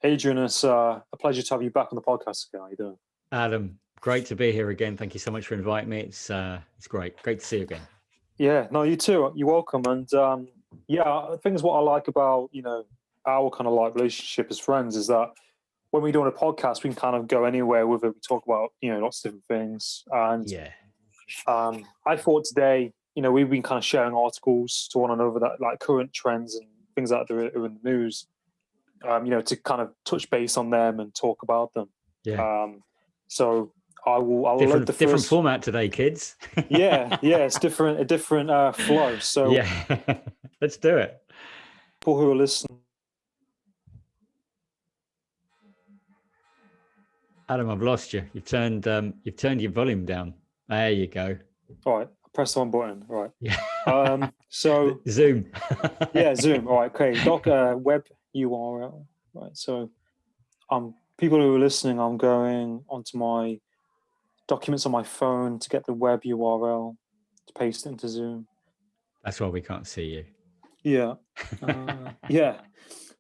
Adrian, it's a pleasure to have you back on the podcast again. How you doing? Adam, great to be here again. Thank you so much for inviting me. It's great to see you again. Yeah, no, you too. You're welcome. And yeah, I think is what I like about our kind of like relationship as friends is that when we're doing a podcast, we can kind of go anywhere with it. We talk about lots of different things. And Yeah, I thought today, we've been kind of sharing articles to one another that like current trends and things that are in the news. To kind of touch base on them and talk about them. yeah. So I will load the Different first. format today, kids. Yeah, it's a different flow. So Yeah, let's do it. people who are listening, Adam, I've lost you. You've turned your volume down. There you go. all right, press the one button. All right. Yeah. So Zoom. yeah, Zoom. All right, okay. Web URL. Right. So people who are listening, I'm going onto my documents on my phone to get the web URL to paste it into Zoom. That's why we can't see you. Yeah. Yeah.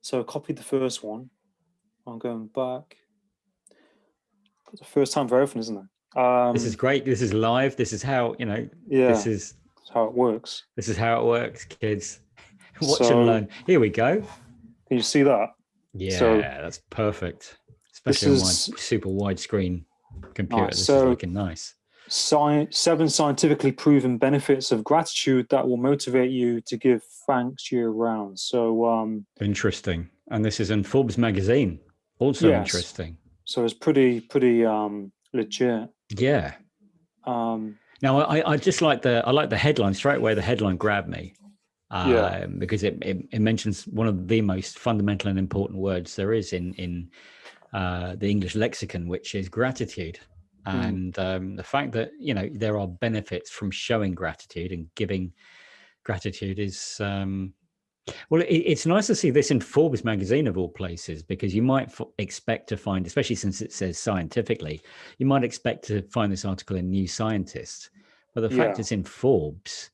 So I copied the first one. I'm going back. It's the first time for everything, isn't it? This is great. This is live. This is how, Yeah, this is that's how it works. This is how it works, kids. Watch and So learn. Here we go. can you see that? Yeah, So that's perfect. this Especially on my is super widescreen computer. nice. This So is looking nice. 7 scientifically proven benefits of gratitude that will motivate you to give thanks year round. So Interesting. And this is in Forbes magazine. Also yes, interesting. so it's pretty legit. Yeah. Now I just like the headline straight away. The headline grabbed me Yeah, because it mentions one of the most fundamental and important words there is in the English lexicon, which is gratitude. And the fact that there are benefits from showing gratitude and giving gratitude is well, it's nice to see this in Forbes magazine of all places, because you might expect to find, especially since it says scientifically, you might expect to find this article in New Scientist, but the fact yeah, it's in Forbes,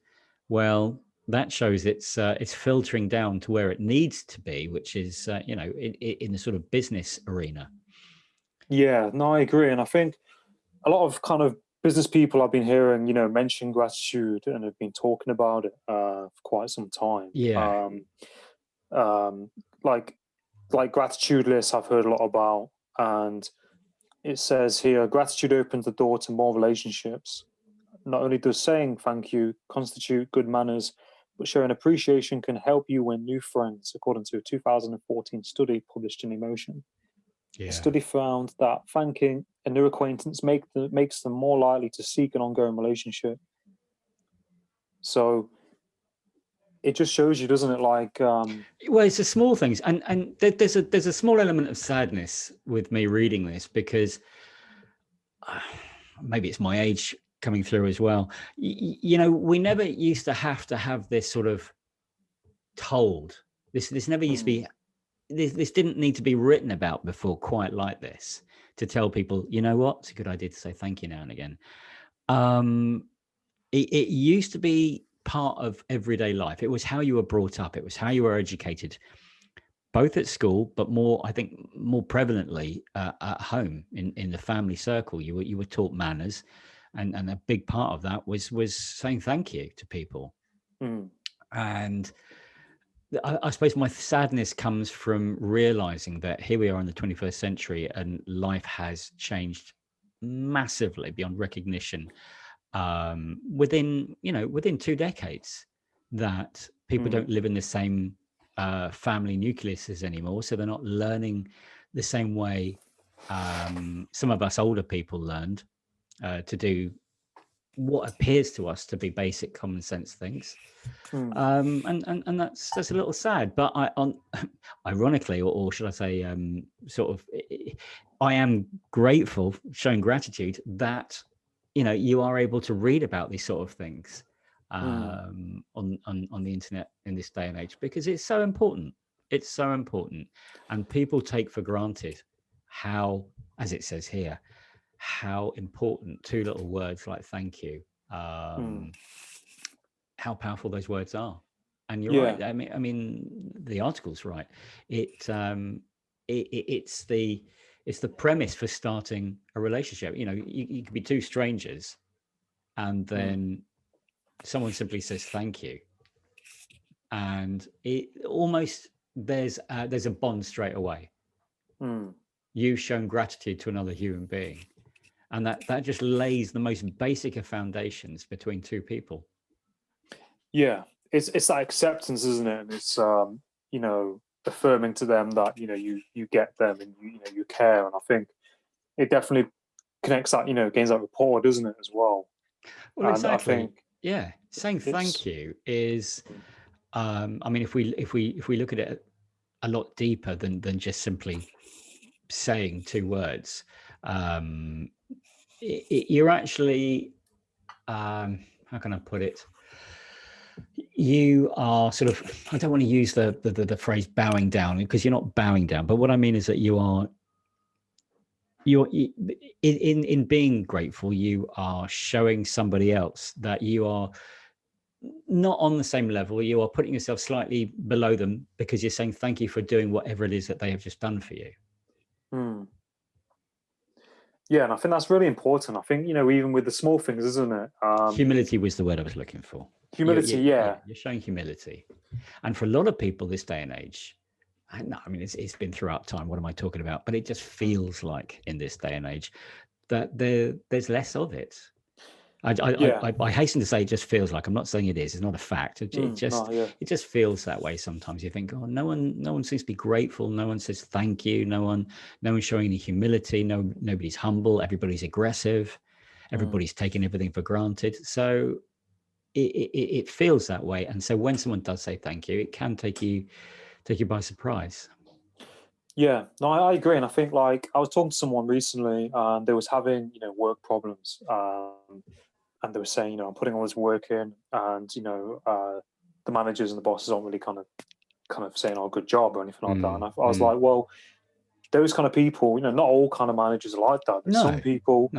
well, that shows it's filtering down to where it needs to be, which is in the sort of business arena. yeah. No, I agree, and I think a lot of kind of business people I've been hearing, mention gratitude and have been talking about it for quite some time. Yeah. Um, like gratitude lists I've heard a lot about, and it says here gratitude opens the door to more relationships. Not only does saying thank you constitute good manners, but showing appreciation can help you win new friends, according to a 2014 study published in Emotion. The Yeah. study found that thanking a new acquaintance makes them more likely to seek an ongoing relationship. So it just shows you, doesn't it? Like, Well, it's the small things, and there's a small element of sadness with me reading this, because maybe it's my age coming through as well. We never used to have this sort of told. This never used to be. This didn't need to be written about before, quite like this, to tell people, you know what, it's a good idea to say thank you now and again. It used to be part of everyday life. It was how you were brought up. It was how you were educated, both at school, but I think more prevalently at home in the family circle. You were taught manners, and a big part of that was saying thank you to people. And I suppose my sadness comes from realizing that here we are in the 21st century, and life has changed massively beyond recognition. Within 2 decades, that people don't live in the same family nucleuses anymore, so they're not learning the same way some of us older people learned to do what appears to us to be basic common sense things. And that's a little sad, but ironically, or should I say, I am grateful, showing gratitude that you are able to read about these sort of things on the internet in this day and age, because it's so important. It's so important, and people take for granted how, as it says here, how important 2 little words like thank you, how powerful those words are. And you're yeah, right. I mean, the article's right. It it's the premise for starting a relationship. You know, you could be two strangers, and then someone simply says thank you, and it almost there's a bond straight away. You've shown gratitude to another human being, and that just lays the most basic of foundations between two people. Yeah, it's that acceptance, isn't it? And it's you know, affirming to them that, you know, you get them, and you know, you care. And I think it definitely connects that, you know, gains that rapport, doesn't it, as well? Well, And I exactly. think Yeah, saying thank you is, I mean, if we look at it a lot deeper than just simply saying two words, you're actually, how can I put it? You are sort of, I don't want to use the phrase bowing down, because you're not bowing down, but what I mean is that you're in being grateful, you are showing somebody else that you are not on the same level. You are putting yourself slightly below them, because you're saying thank you for doing whatever it is that they have just done for you. Yeah, and I think that's really important. I think, you know, even with the small things, isn't it? Humility was the word I was looking for. Humility, you're showing humility. And for a lot of people this day and age, I mean, it's been throughout time. What am I talking about? But it just feels like in this day and age that there's less of it. I hasten to say it just feels like. I'm not saying it is. It's not a fact. It just feels that way sometimes. You think, oh, no one seems to be grateful. No one says thank you. No one's showing any humility. Nobody's humble. Everybody's aggressive. Everybody's taking everything for granted. So it feels that way. And so when someone does say thank you, it can take you by surprise. Yeah, no, I agree. And I think, like, I was talking to someone recently, and they was having, you know, work problems. And they were saying, you know, I'm putting all this work in, and, you know, the managers and the bosses aren't really kind of saying, oh, good job or anything like that. And I was like, well, those kind of people, you know, not all kind of managers are like that. There's some people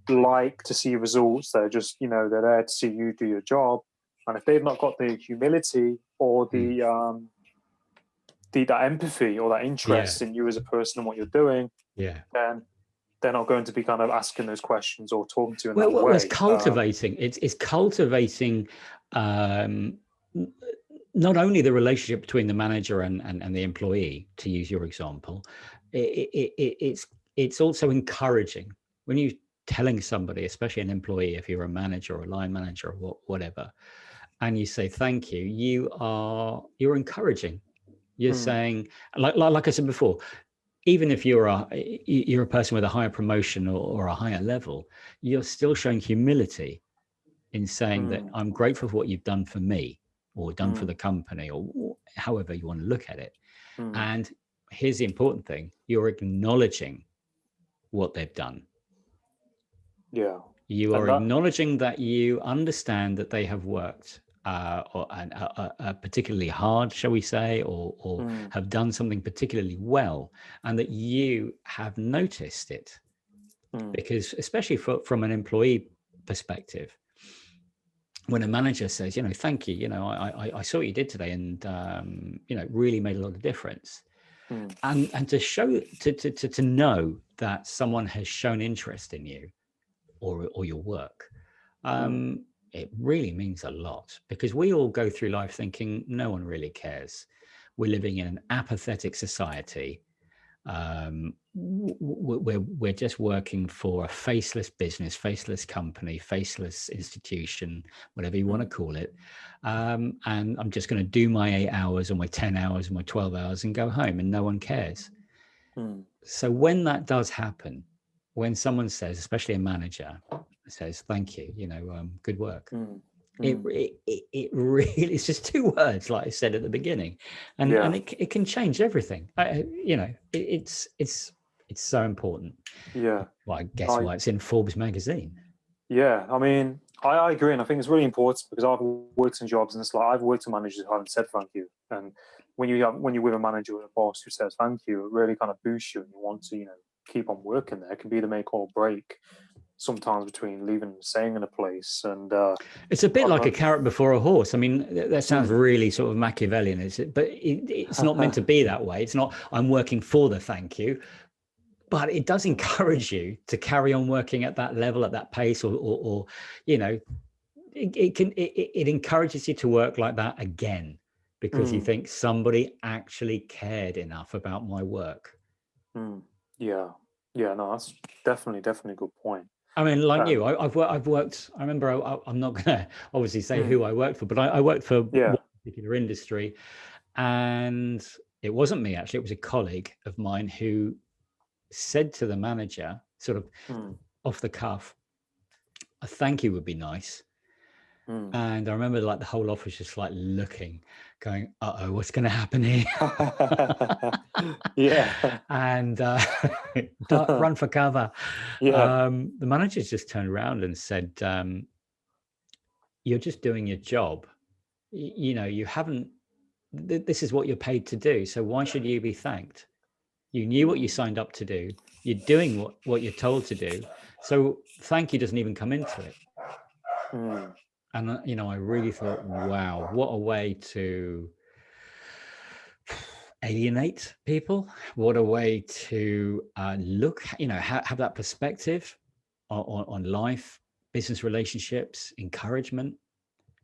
like to see results. They're just, you know, they're there to see you do your job. And if they've not got the humility or that empathy or that interest in you as a person and what you're doing, then they're not going to be kind of asking those questions or talking to you in that way. It's cultivating. It's cultivating not only the relationship between the manager and the employee, to use your example. It's also encouraging when you're telling somebody, especially an employee, if you're a manager or a line manager or whatever, and you say thank you, you're encouraging. You're saying, like I said before, even if you're a person with a higher promotion or a higher level, you're still showing humility in saying that I'm grateful for what you've done for me or done for the company, or however you want to look at it. And here's the important thing: you're acknowledging what they've done. Yeah. You are acknowledging that you understand that they have worked particularly hard, shall we say, or have done something particularly well, and that you have noticed it. Because especially from an employee perspective, when a manager says, you know, thank you, you know, I saw what you did today, and you know, it really made a lot of difference. And to show to know that someone has shown interest in you or your work, it really means a lot, because we all go through life thinking no one really cares. We're living in an apathetic society. We're just working for a faceless business, faceless company, faceless institution, whatever you want to call it. And I'm just going to do my 8 hours or my 10 hours or my 12 hours and go home, and no one cares. So when that does happen, when someone says, especially a manager, says, thank you, you know, good work. It really, it's just 2 words, like I said at the beginning, and it can change everything. You know, it's so important. Yeah. Well, I guess why it's in Forbes magazine. Yeah, I mean, I agree, and I think it's really important, because I've worked in jobs, and it's like I've worked with managers who haven't said thank you, and when you're with a manager or a boss who says thank you, it really kind of boosts you, and you want to, you know, keep on working there. It can be the make or break. sometimes between leaving and staying in a place. And it's a bit like a carrot before a horse. I mean, that sounds really sort of Machiavellian, is it? But it's not meant to be that way. It's not, I'm working for the thank you, but it does encourage you to carry on working at that level, at that pace, or you know, it encourages you to work like that again, because you think somebody actually cared enough about my work. Yeah, no, that's definitely a good point. I mean, like you, I've worked. I remember. I'm not going to obviously say who I worked for, but I worked for one particular industry, and it wasn't me actually. It was a colleague of mine who said to the manager, sort of off the cuff, "A thank you would be nice." And I remember like the whole office just like looking, going, "Uh-oh, what's going to happen here?" And run for cover. The managers just turned around and said, "You're just doing your job. You know, you haven't. This is what you're paid to do. So why should you be thanked? You knew what you signed up to do. You're doing what you're told to do. So thank you doesn't even come into it." And you know, I really thought, wow, what a way to alienate people. What a way to look, you know, have that perspective on life, business relationships, encouragement.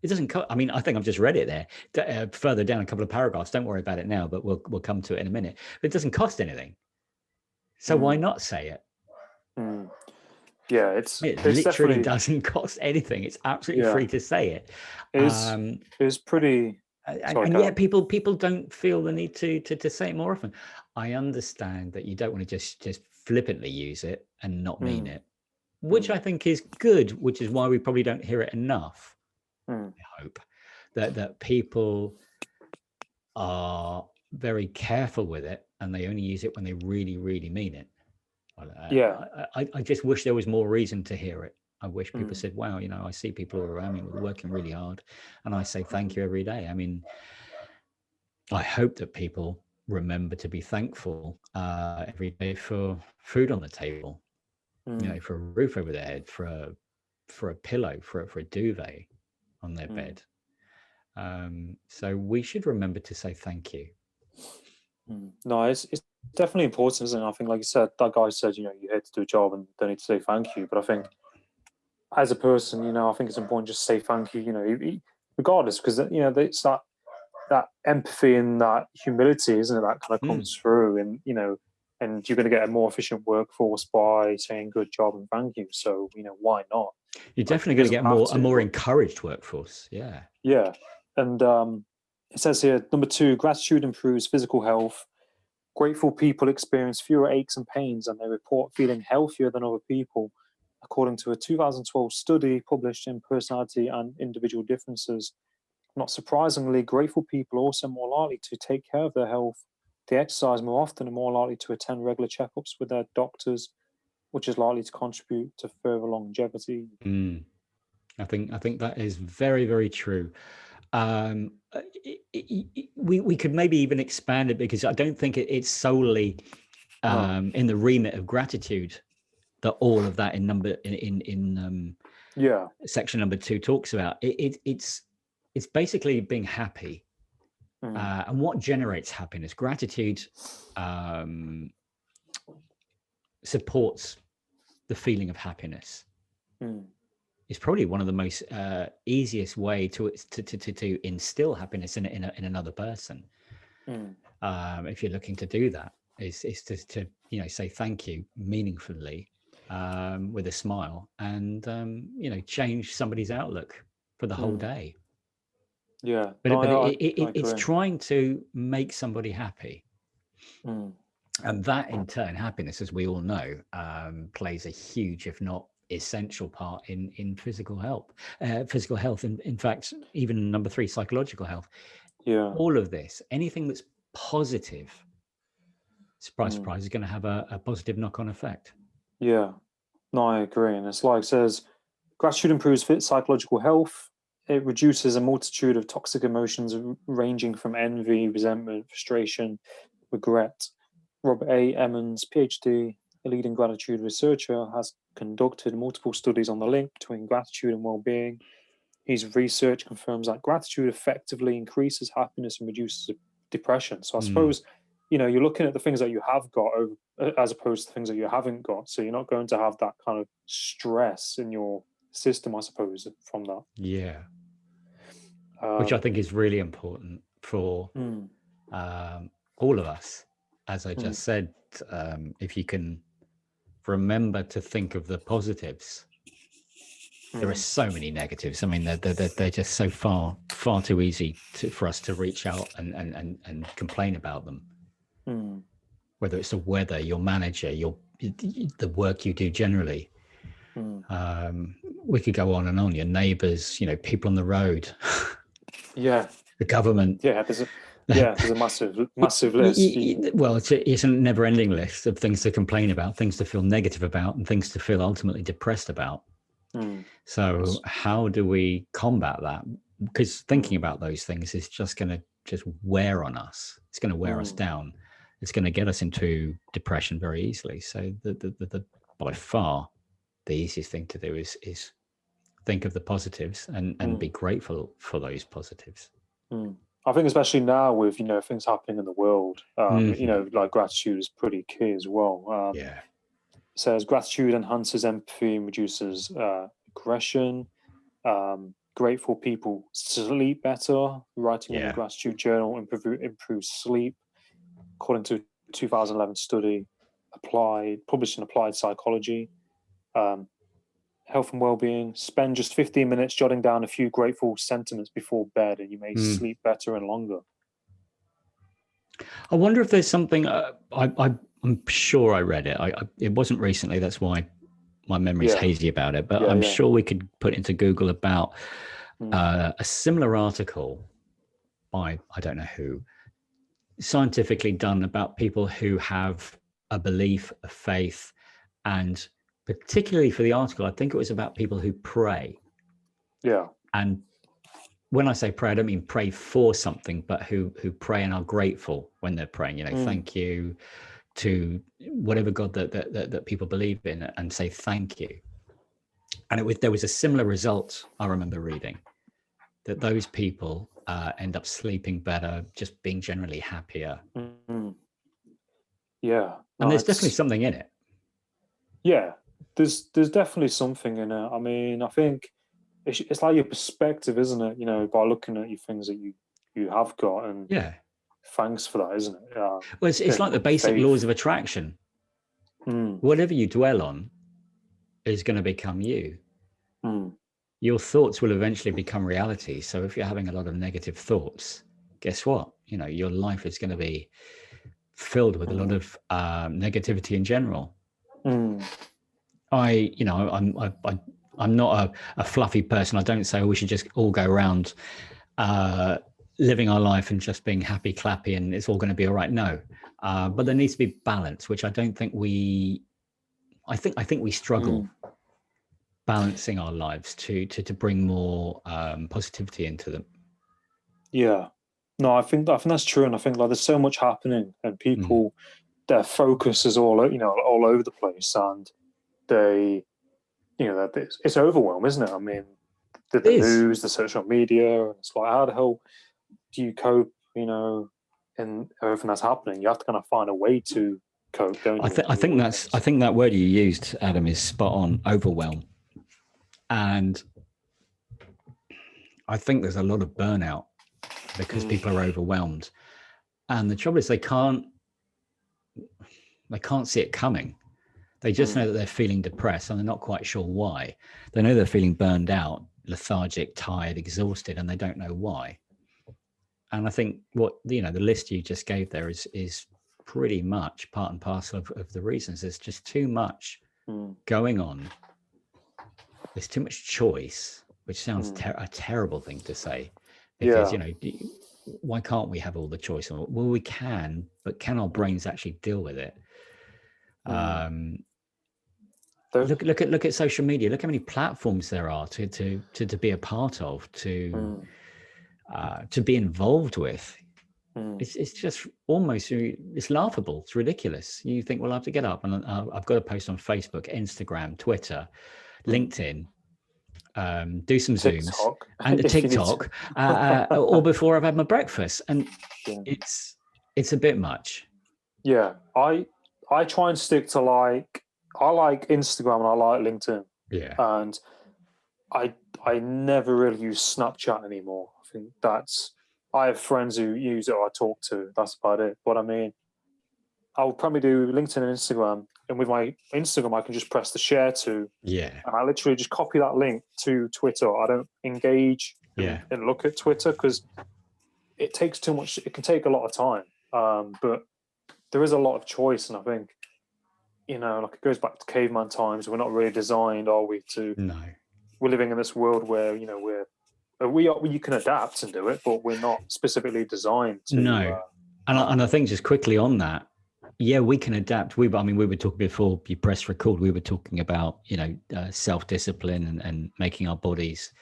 It doesn't I mean, I think I've just read it there, further down a couple of paragraphs. Don't worry about it now, but we'll come to it in a minute. But it doesn't cost anything. So why not say it? Yeah, it literally doesn't cost anything. It's absolutely free to say it. It's pretty. And yet people don't feel the need to say it more often. I understand that you don't want to just flippantly use it and not mean it, which I think is good, which is why we probably don't hear it enough. I hope that people are very careful with it and they only use it when they really, really mean it. I just wish there was more reason to hear it. I wish people said, wow, you know, I see people around me working really hard and I say thank you every day. I mean, I hope that people remember to be thankful every day for food on the table, you know, for a roof over their head, for a pillow, for a duvet on their bed. So we should remember to say thank you. No, it's definitely important, isn't it? I think, like you said, that guy said, you know, you're here to do a job and don't need to say thank you. But I think as a person, you know, I think it's important just to say thank you, you know, regardless, because, you know, it's that empathy and that humility, isn't it, that kind of comes through, and, you know, and you're going to get a more efficient workforce by saying good job and thank you. So, you know, why not? You're definitely going to get a more encouraged workforce. Yeah. And it says here, number 2, gratitude improves physical health. Grateful people experience fewer aches and pains, and they report feeling healthier than other people, according to a 2012 study published in Personality and Individual Differences. Not surprisingly, grateful people are also more likely to take care of their health. They exercise more often and more likely to attend regular checkups with their doctors, which is likely to contribute to further longevity. I think that is very, very true. We could maybe even expand it, because I don't think it's solely in the remit of gratitude that all of that in section number 2 talks about. It's basically being happy, and what generates happiness. Gratitude supports the feeling of happiness. It's probably one of the most easiest way to instill happiness in another person. If you're looking to do that, is to you know, say thank you meaningfully, with a smile, and you know, change somebody's outlook for the whole day. But it's trying to make somebody happy. And that in turn, happiness, as we all know, plays a huge, if not essential part in physical health. In fact, even number 3, psychological health. All of this, anything that's positive, surprise, surprise, is going to have a positive knock-on effect. No, I agree. And it's like it says, gratitude improves psychological health. It reduces a multitude of toxic emotions ranging from envy, resentment, frustration, regret. Robert A. Emmons, PhD, a leading gratitude researcher, has conducted multiple studies on the link between gratitude and well-being. His research confirms that gratitude effectively increases happiness and reduces depression. So I suppose, you're looking at the things that you have got as opposed to things that you haven't got. So you're not going to have that kind of stress in your system, I suppose, from that. Yeah. Which I think is really important for all of us. As I just said, if you can remember to think of the positives. There are so many negatives. I mean, they're just so far too easy for us to reach out and complain about them. Whether it's the weather, your manager, the work you do generally. We could go on and on. Your neighbours, people on the road. Yeah. The government. Yeah, there's a massive list. Well, it's a never-ending list of things to complain about, things to feel negative about, and things to feel ultimately depressed about. So how do we combat that? Because thinking about those things is just going to wear on us. It's going to wear us down. It's going to get us into depression very easily. So the by far the easiest thing to do is think of the positives and be grateful for those positives. I think especially now with things happening in the world, like gratitude is pretty key as well. Yeah. It says gratitude enhances empathy and reduces aggression. Grateful people sleep better. Writing in a gratitude journal improves sleep, according to a 2011 study published in Applied Psychology. Health and well-being. Spend just 15 minutes jotting down a few grateful sentiments before bed, and you may sleep better and longer. I wonder if there's something. I'm sure I read it. It wasn't recently. That's why my memory's hazy about it. But I'm sure we could put into Google about a similar article by I don't know who, scientifically done about people who have a belief, a faith, and particularly for the article, I think it was about people who pray. Yeah. And when I say pray, I don't mean pray for something, but who pray and are grateful when they're praying. Thank you to whatever God that people believe in, and say thank you. And there was a similar result I remember reading, that those people end up sleeping better, just being generally happier. Yeah. And there's definitely something in it. Yeah, there's definitely something in it. I mean, I think it's like your perspective, isn't it? By looking at your things that you have got, and thanks for that, isn't it? Yeah. Well, it's like the basic laws of attraction. Whatever you dwell on is going to become you. Your thoughts will eventually become reality. So if you're having a lot of negative thoughts, guess what? Your life is going to be filled with a lot of negativity in general. I'm not a fluffy person. I don't say we should just all go around living our life and just being happy clappy and it's all going to be all right. No, but there needs to be balance, which I don't think I think we struggle balancing our lives to bring more positivity into them. Yeah, no, I think that's true, and I think there's so much happening, and people, their focus is all over the place, and they, it's overwhelming, isn't it? I mean, the news, the social media, and it's like, how the hell do you cope? In everything that's happening, you have to kind of find a way to cope, don't you? I think that word you used, Adam, is spot on. Overwhelm. And I think there's a lot of burnout because people are overwhelmed. And the trouble is they can't see it coming. They just know that they're feeling depressed and they're not quite sure why. They know they're feeling burned out, lethargic, tired, exhausted, and they don't know why. And I think what, the list you just gave there is pretty much part and parcel of the reasons. There's just too much going on. There's too much choice, which sounds a terrible thing to say, because why can't we have all the choice? Well, we can, but can our brains actually deal with it? Look at social media. Look how many platforms there are to be a part of, to be involved with. It's just almost, it's laughable. It's ridiculous. You think, well, I have to get up and I've got to post on Facebook, Instagram, Twitter, LinkedIn, do some Zooms TikTok, and the TikTok, or before I've had my breakfast. And it's a bit much. Yeah, I try and stick to I like Instagram and I like LinkedIn. Yeah. And I never really use Snapchat anymore. I think I have friends who use it or I talk to. That's about it. But I mean, I'll probably do LinkedIn and Instagram. And with my Instagram, I can just press the share to. Yeah. And I literally just copy that link to Twitter. I don't engage and look at Twitter because it takes too much. It can take a lot of time. But there is a lot of choice. And I think, like it goes back to caveman times. We're not really designed, are we, to... No. We're living in this world where, you can adapt and do it, but we're not specifically designed to. No. And I think just quickly on that, yeah, we can adapt. We were talking before you press record, we were talking about, self-discipline and making our bodies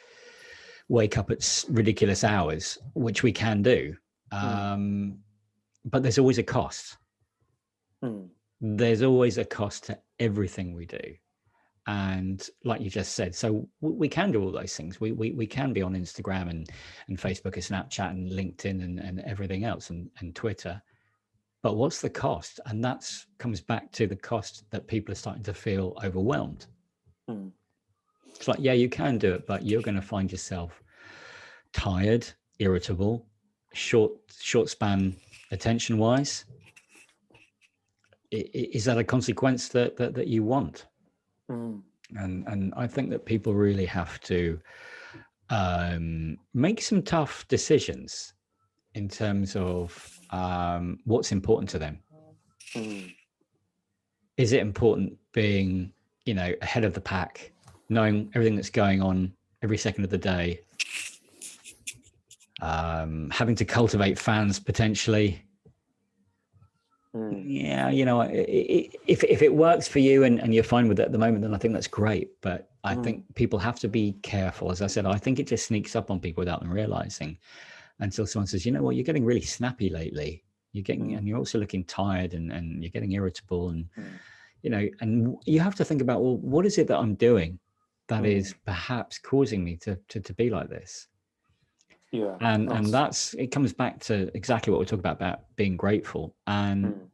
wake up at ridiculous hours, which we can do. But there's always a cost. There's always a cost to everything we do. And like you just said, so we can do all those things. We can be on Instagram and Facebook and Snapchat and LinkedIn and everything else and Twitter. But what's the cost? And that comes back to the cost that people are starting to feel overwhelmed. It's like, yeah, you can do it, but you're going to find yourself tired, irritable, short span attention wise. Is that a consequence that you want? And I think that people really have to make some tough decisions in terms of what's important to them. Is it important being, ahead of the pack, knowing everything that's going on every second of the day, having to cultivate fans potentially? Yeah, if it works for you and you're fine with it at the moment, then I think that's great. But I think people have to be careful. As I said, I think it just sneaks up on people without them realizing, until someone says, you know what, you're getting really snappy lately. You're getting, and you're also looking tired and you're getting irritable, and and you have to think about, well, what is it that I'm doing that is perhaps causing me to be like this? Yeah, and it comes back to exactly what we're talking about being grateful. And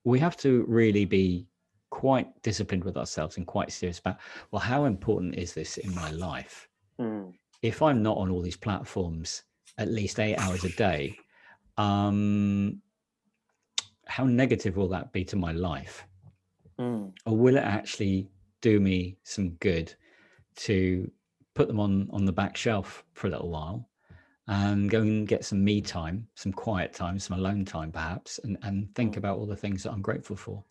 we have to really be quite disciplined with ourselves and quite serious about, well, how important is this in my life? If I'm not on all these platforms at least 8 hours a day, how negative will that be to my life? Or will it actually do me some good to put them on the back shelf for a little while and go and get some me time, some quiet time, some alone time perhaps, and think about all the things that I'm grateful for?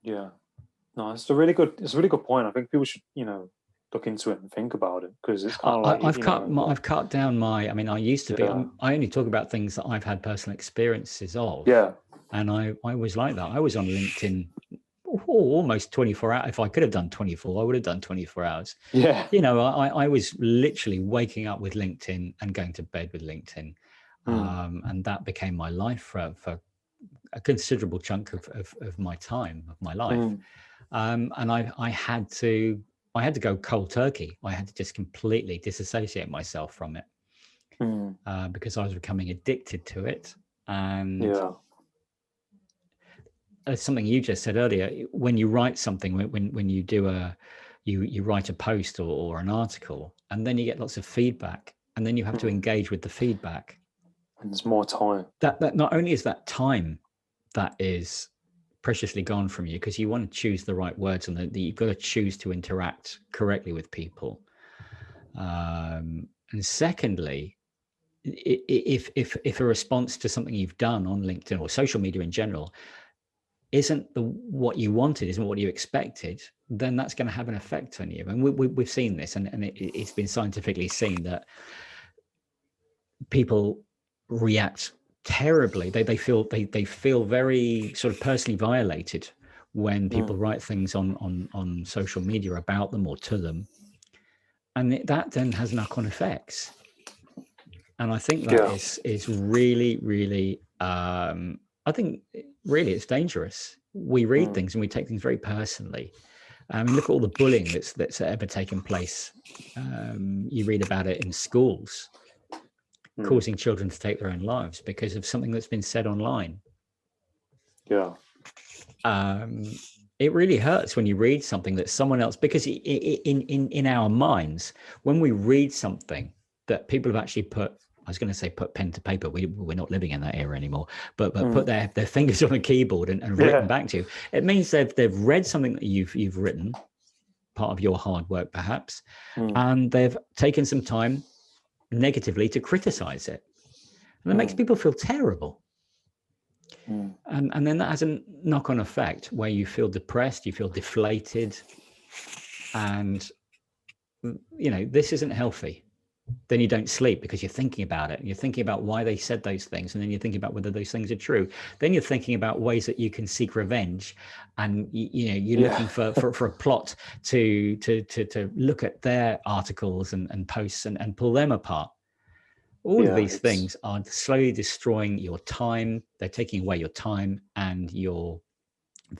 Yeah. No, it's a really good point. I think people should, look into it and think about it, because it's kind of like I've cut down my. I mean, I used to be. I only talk about things that I've had personal experiences of. Yeah. And I was like that. I was on LinkedIn almost 24 hours. If I could have done 24, I would have done 24 hours. Yeah. I was literally waking up with LinkedIn and going to bed with LinkedIn, and that became my life for a considerable chunk of my time, of my life. And I had to go cold turkey. I had to just completely disassociate myself from it, because I was becoming addicted to it. And something you just said earlier, when you write something, when you do you write a post or an article, and then you get lots of feedback, and then you have to engage with the feedback. And there's more time. That not only is that time that is preciously gone from you, because you want to choose the right words, and you've got to choose to interact correctly with people. And secondly, if a response to something you've done on LinkedIn or social media in general isn't what you wanted, isn't what you expected, then that's going to have an effect on you. And we've seen this, and it's been scientifically seen that people react terribly. They feel very sort of personally violated when people write things on social media about them or to them, and that then has knock-on effects. And I think that is really, really, I think really it's dangerous. We read things and we take things very personally. I mean, look at all the bullying that's ever taken place. You read about it in schools, causing children to take their own lives because of something that's been said online. Yeah. It really hurts when you read something that someone else, because in our minds, when we read something that people have actually put, I was going to say put pen to paper. We're not living in that era anymore, but put their fingers on a keyboard and written back to you. It means they've read something that you've written, part of your hard work perhaps, and they've taken some time negatively to criticize it. And that makes people feel terrible. And then that has a knock-on effect where you feel depressed, you feel deflated, and this isn't healthy. Then you don't sleep because you're thinking about it. You're thinking about why they said those things, and then you're thinking about whether those things are true. Then you're thinking about ways that you can seek revenge, and you're looking for a plot to look at their articles and posts and pull them apart. All of these things are slowly destroying your time. They're taking away your time and your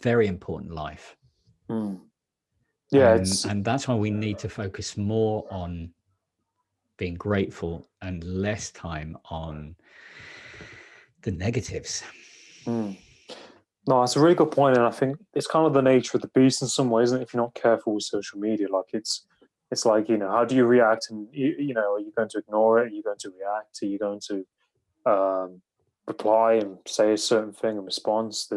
very important life. Yeah, and that's why we need to focus more on being grateful and less time on the negatives. No, it's a really good point, and I think it's kind of the nature of the beast in some ways, isn't it? If you're not careful with social media, like it's like, how do you react? And are you going to ignore it? Are you going to react? Are you going to reply and say a certain thing in response?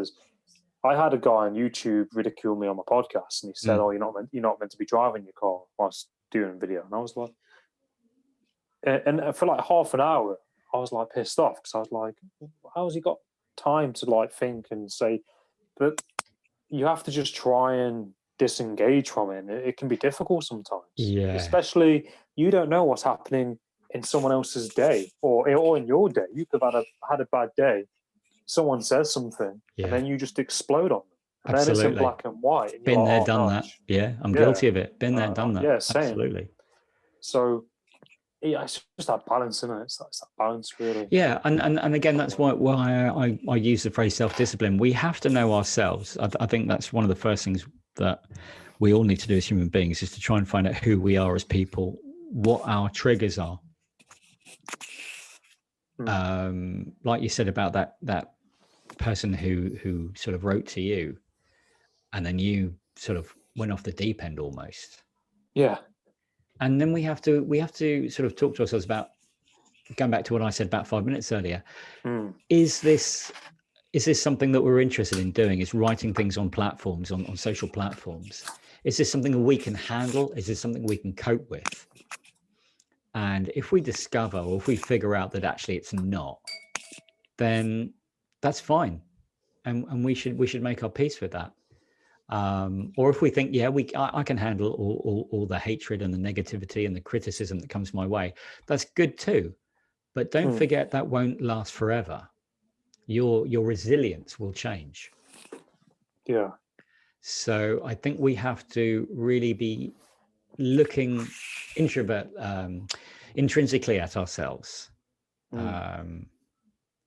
I had a guy on YouTube ridicule me on my podcast, and he said, "Oh, you're not meant to be driving your car whilst doing a video." And I was like, and for like half an hour, I was like pissed off because I was like, "How has he got time to like think and say?" But you have to just try and disengage from it. It can be difficult sometimes. Yeah. Especially you don't know what's happening in someone else's day or in your day. You could have had a bad day. Someone says something and then you just explode on them. And Absolutely. then it's in black and white. And been there, done that. Yeah, I'm guilty of it. Been there, done that. Yeah, same. Absolutely. So it's just that balance, isn't it? It's that balance, really. Yeah, and again, that's why I use the phrase self-discipline. We have to know ourselves. I think that's one of the first things that we all need to do as human beings, is to try and find out who we are as people, what our triggers are. Like you said about that person who sort of wrote to you, and then you sort of went off the deep end almost. Yeah. And then we have to sort of talk to ourselves about, going back to what I said about 5 minutes earlier, is this something that we're interested in doing? Is writing things on platforms, on social platforms? Is this something that we can handle? Is this something we can cope with? And if we discover, or if we figure out that actually it's not, then that's fine. And we should make our peace with that. Or if we think, I can handle all the hatred and the negativity and the criticism that comes my way, that's good too. But don't forget that won't last forever. Your resilience will change. Yeah. So I think we have to really be looking intrinsically at ourselves,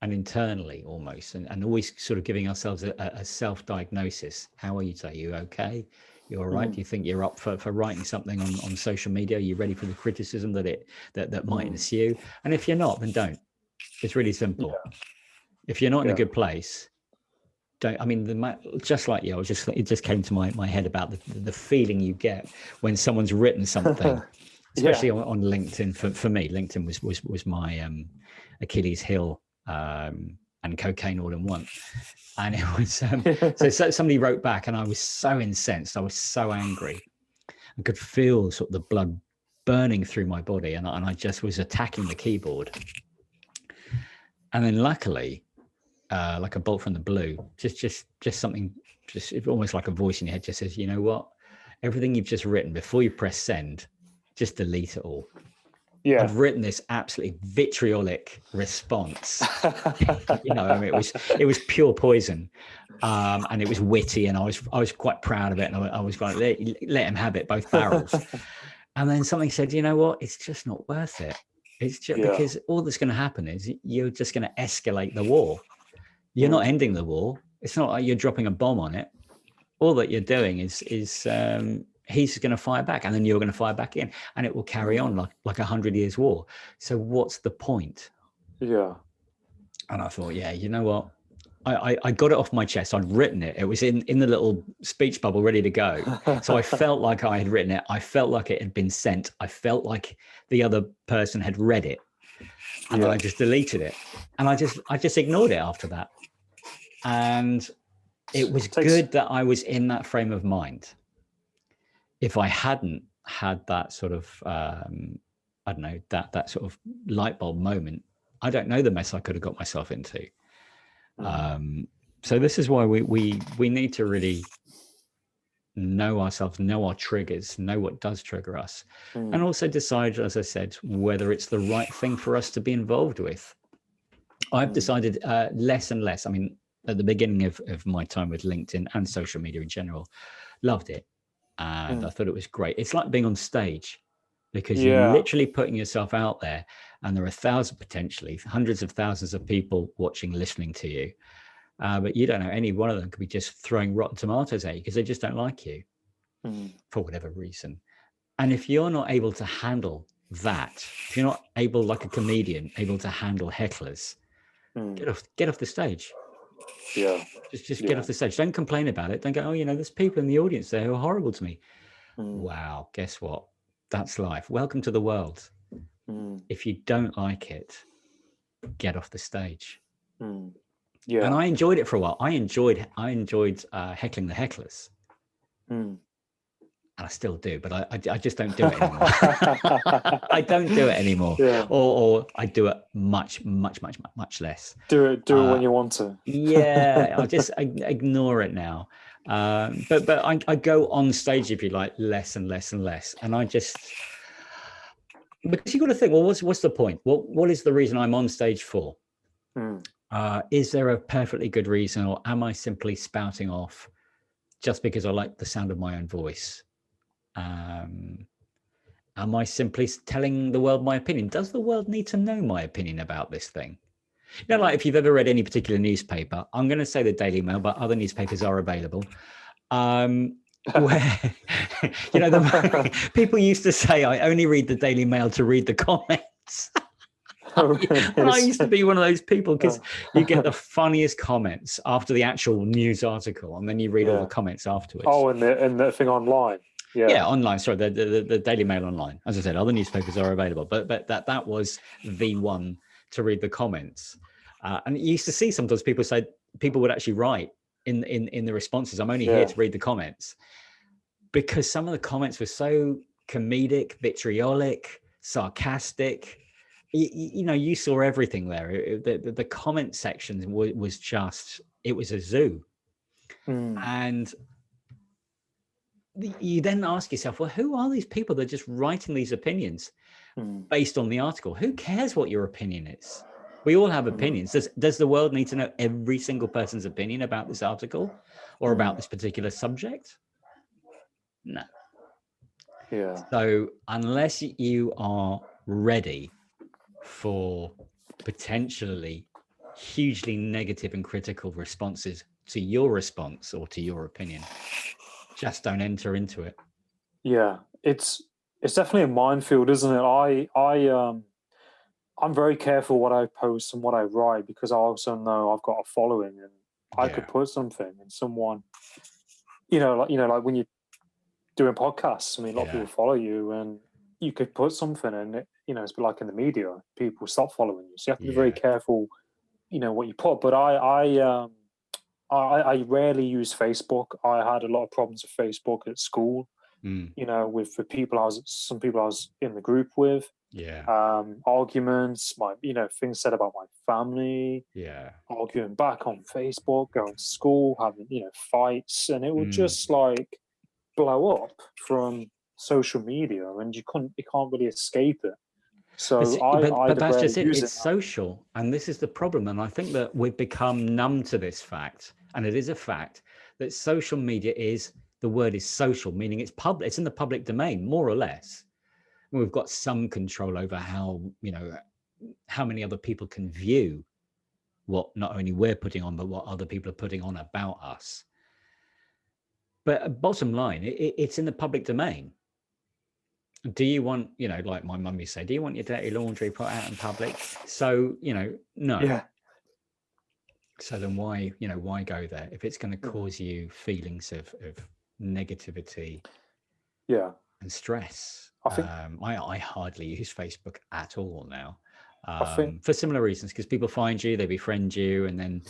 and internally almost, and always sort of giving ourselves a self-diagnosis. How are you today? Are you okay? You all right? Do you think you're up for writing something on social media? Are you ready for the criticism that might ensue? And if you're not, then don't. It's really simple. Yeah. If you're not in a good place, don't. I mean, just like you, it just came to my head about the feeling you get when someone's written something, especially on LinkedIn. For me, LinkedIn was my Achilles heel, and cocaine all in one. And it was so somebody wrote back, and I was so incensed. I was so angry. I could feel sort of the blood burning through my body, and I just was attacking the keyboard. And then luckily, like a bolt from the blue, just something, just almost like a voice in your head just says, you know what? Everything you've just written, before you press send, just delete it all. Yeah. I'd written this absolutely vitriolic response. I mean, it was pure poison, and it was witty, and I was quite proud of it, and I was going to let him have it, both barrels. And then something said, you know what? It's just not worth it. It's just Yeah. because all that's going to happen is you're just going to escalate the war. You're not ending the war. It's not like you're dropping a bomb on it. All that you're doing is he's going to fire back, and then you're going to fire back in, and it will carry on like 100 years war. So what's the point? Yeah. And I thought, yeah, you know what? I got it off my chest. I'd written it. It was in the little speech bubble ready to go. So I felt like I had written it. I felt like it had been sent. I felt like the other person had read it. And then I just deleted it. And I just ignored it after that. And it was good that I was in that frame of mind. If I hadn't had that sort of, I don't know, that sort of light bulb moment, I don't know the mess I could have got myself into. So this is why we need to really know ourselves, know our triggers, know what does trigger us, and also decide, as I said, whether it's the right thing for us to be involved with. I've decided less and less. I mean, at the beginning of my time with LinkedIn and social media in general, loved it. And I thought it was great. It's like being on stage, because you're literally putting yourself out there, and there are potentially hundreds of thousands of people watching, listening to you. But you don't know, any one of them could be just throwing rotten tomatoes at you because they just don't like you for whatever reason. And if you're not able to handle that, if you're not able, like a comedian, able to handle hecklers, get off the stage. Yeah. Just get off the stage. Don't complain about it. Don't go, oh, you know, there's people in the audience there who are horrible to me. Wow, guess what? That's life. Welcome to the world. If you don't like it, get off the stage. Yeah. And I enjoyed it for a while. I enjoyed heckling the hecklers. And I still do, but I just don't do it anymore. I don't do it anymore. Yeah. Or I do it much less. Do it when you want to. Yeah, I ignore it now. But I go on stage, if you like, less and less and less. And I just, because you got to think, well, what's the point? What is the reason I'm on stage for? Is there a perfectly good reason, or am I simply spouting off just because I like the sound of my own voice? Am I simply telling the world my opinion? Does the world need to know my opinion about this thing? You know, like if you've ever read any particular newspaper, I'm going to say the Daily Mail, but other newspapers are available. Where, you know, people used to say, I only read the Daily Mail to read the comments. And I used to be one of those people, because you get the funniest comments after the actual news article, and then you read all the comments afterwards. Oh, and the thing online. Yeah, online. Sorry, the Daily Mail online. As I said, other newspapers are available, but that was the one to read the comments. And you used to see sometimes people would actually write in the responses, I'm only here to read the comments, because some of the comments were so comedic, vitriolic, sarcastic. You know, you saw everything there. The comment section was just, it was a zoo. And you then ask yourself, well, who are these people that are just writing these opinions based on the article? Who cares what your opinion is? We all have opinions. Does the world need to know every single person's opinion about this article or about this particular subject? No. Yeah. So unless you are ready for potentially hugely negative and critical responses to your response or to your opinion, just don't enter into it. Yeah, it's definitely a minefield, isn't it? I'm very careful what I post and what I write, because I also know I've got a following, and I could put something and someone, like when you're doing podcasts, I mean, a lot of people follow you, and you could put something, and it's like in the media, people stop following you, so you have to be very careful, what you put. But I rarely use Facebook. I had a lot of problems with Facebook at school. With some people I was in the group with. Arguments, things said about my family. Arguing back on Facebook, going to school, having fights, and it would just like blow up from social media, and you can't really escape it. So but that's just it. It's social, and this is the problem. And I think that we've become numb to this fact, and it is a fact that social media the word is social, meaning it's public. It's in the public domain, more or less, we've got some control over how, how many other people can view what not only we're putting on, but what other people are putting on about us. But bottom line, it's in the public domain. Do you want, like my mum used to say, do you want your dirty laundry put out in public? So, no. Yeah. So then why go there if it's going to cause you feelings of negativity and stress? I hardly use Facebook at all now, for similar reasons, because people find you, they befriend you, and then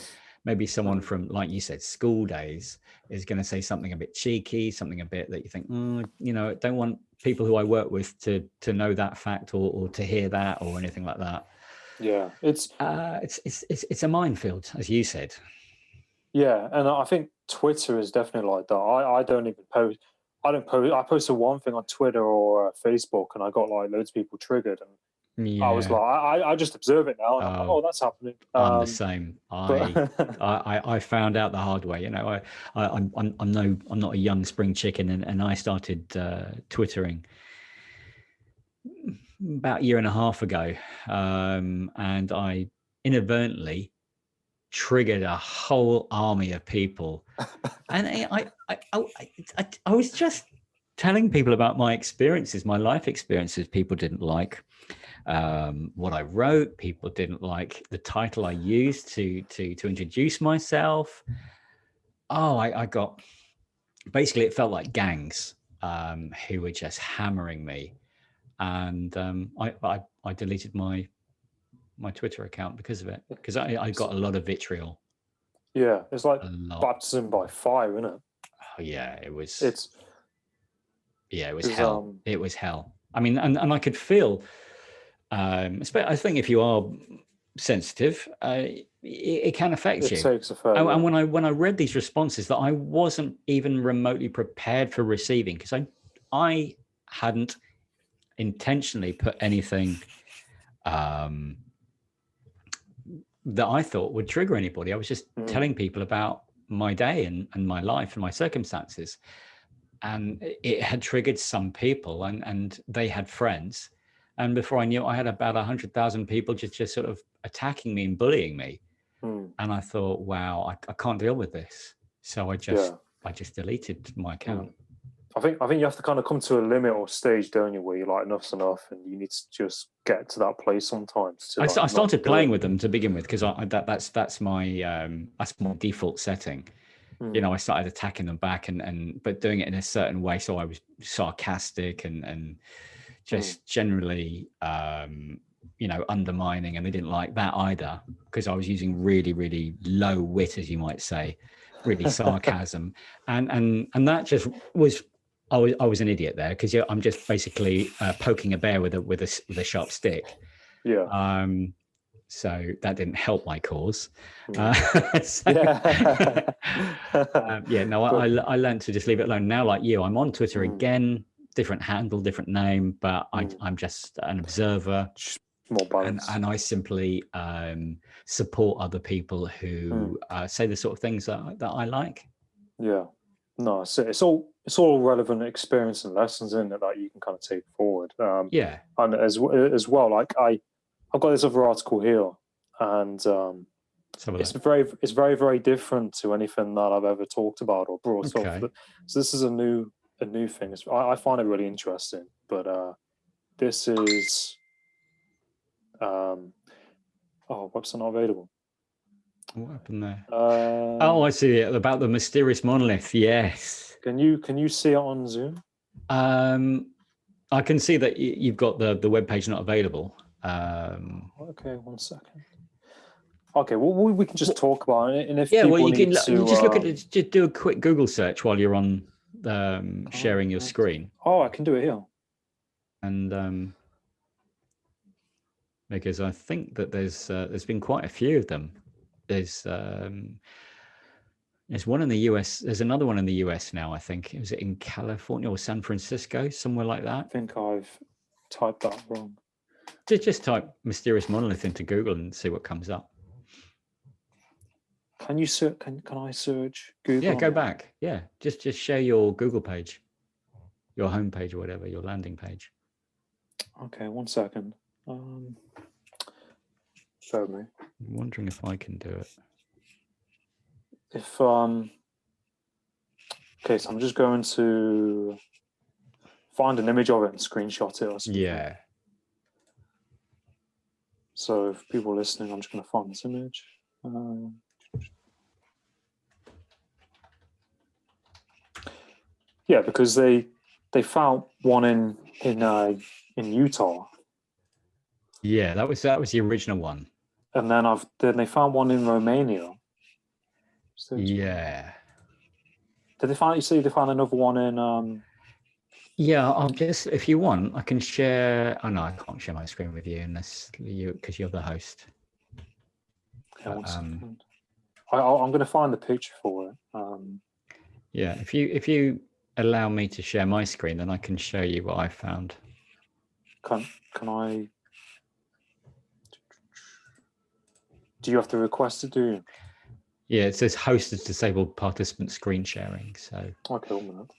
maybe someone from, like you said, school days is going to say something a bit cheeky, something a bit that you think, I don't want people who I work with to know that fact or to hear that or anything like that. Yeah, it's a minefield, as you said. Yeah, and I think Twitter is definitely like that. I don't even post. I don't post. I posted one thing on Twitter or Facebook, and I got like loads of people triggered, and I was like, I just observe it now, and I'm like, oh, that's happening. I'm the same. I found out the hard way. I'm not a young spring chicken, and I started Twittering about a year and a half ago, and I inadvertently triggered a whole army of people, and I was just telling people about my experiences, my life experiences. People didn't like what I wrote. People didn't like the title I used to introduce myself. I got, basically it felt like gangs who were just hammering me, and I deleted my Twitter account because of it, because I got a lot of vitriol. Yeah, it's like baptism by fire, isn't it? Oh yeah, it was. It was hell. It was hell. I mean, and I could feel. I think if you are sensitive, it can affect you. It takes effect. And when I read these responses that I wasn't even remotely prepared for receiving, because I hadn't intentionally put anything that I thought would trigger anybody. I was just telling people about my day and my life and my circumstances. And it had triggered some people, and they had friends. And before I knew it, I had about 100,000 people just sort of attacking me and bullying me. And I thought, wow, I can't deal with this. So I just deleted my account. I think you have to kind of come to a limit or stage, don't you, where you're like, enough's enough, and you need to just get to that place sometimes. I started playing with them to begin with, because that's my default setting. I started attacking them back, but doing it in a certain way. So I was sarcastic and just generally, undermining, and they didn't like that either, because I was using really, really low wit, as you might say, really sarcasm, and that just was. I was an idiot there, because I'm just basically poking a bear with a sharp stick. Yeah. So that didn't help my cause. I learned to just leave it alone. Now, like you, I'm on Twitter again, different handle, different name, but I'm just an observer. More balance. And I simply support other people who say the sort of things that I like. Yeah. No, it's all relevant experience and lessons in it that you can kind of take forward. And as well, like I've got this other article here, and it's very, very different to anything that I've ever talked about or brought up. So this is a new thing. I find it really interesting. But this is website not available. What happened there? I see it, about the mysterious monolith. Yes. Can you see it on Zoom? I can see that you've got the web page not available. Okay, 1 second. Okay, well, we can just talk about it, and if you can just look at it. Just do a quick Google search while you're on sharing your screen. Oh, I can do it here. And because I think that there's been quite a few of them. There's one in the US. There's another one in the US now. I think, was it in California or San Francisco, somewhere like that? I think I've typed that wrong. Just type mysterious monolith into Google and see what comes up. Can you search? Can I search Google? Yeah, go back. Yeah, just share your Google page, your home page or whatever, your landing page. Okay, 1 second. Show me. I'm wondering if I can do it. If okay, so I'm just going to find an image of it and screenshot it or something. Yeah. So if people are listening, I'm just going to find this image. Yeah, because they found one in Utah. Yeah, that was the original one. And then they found one in Romania. Yeah. Did they find? You see, they found another one in. Yeah, I'll just, if you want, I can share. Oh no, I can't share my screen with you unless because you're the host. Yeah, 1 second. I'm going to find the picture for it. Yeah, if you allow me to share my screen, then I can show you what I found. Can I? Do you have to request it? Do you? Yeah, it says host has disabled participant screen sharing. So Okay, 1 minute.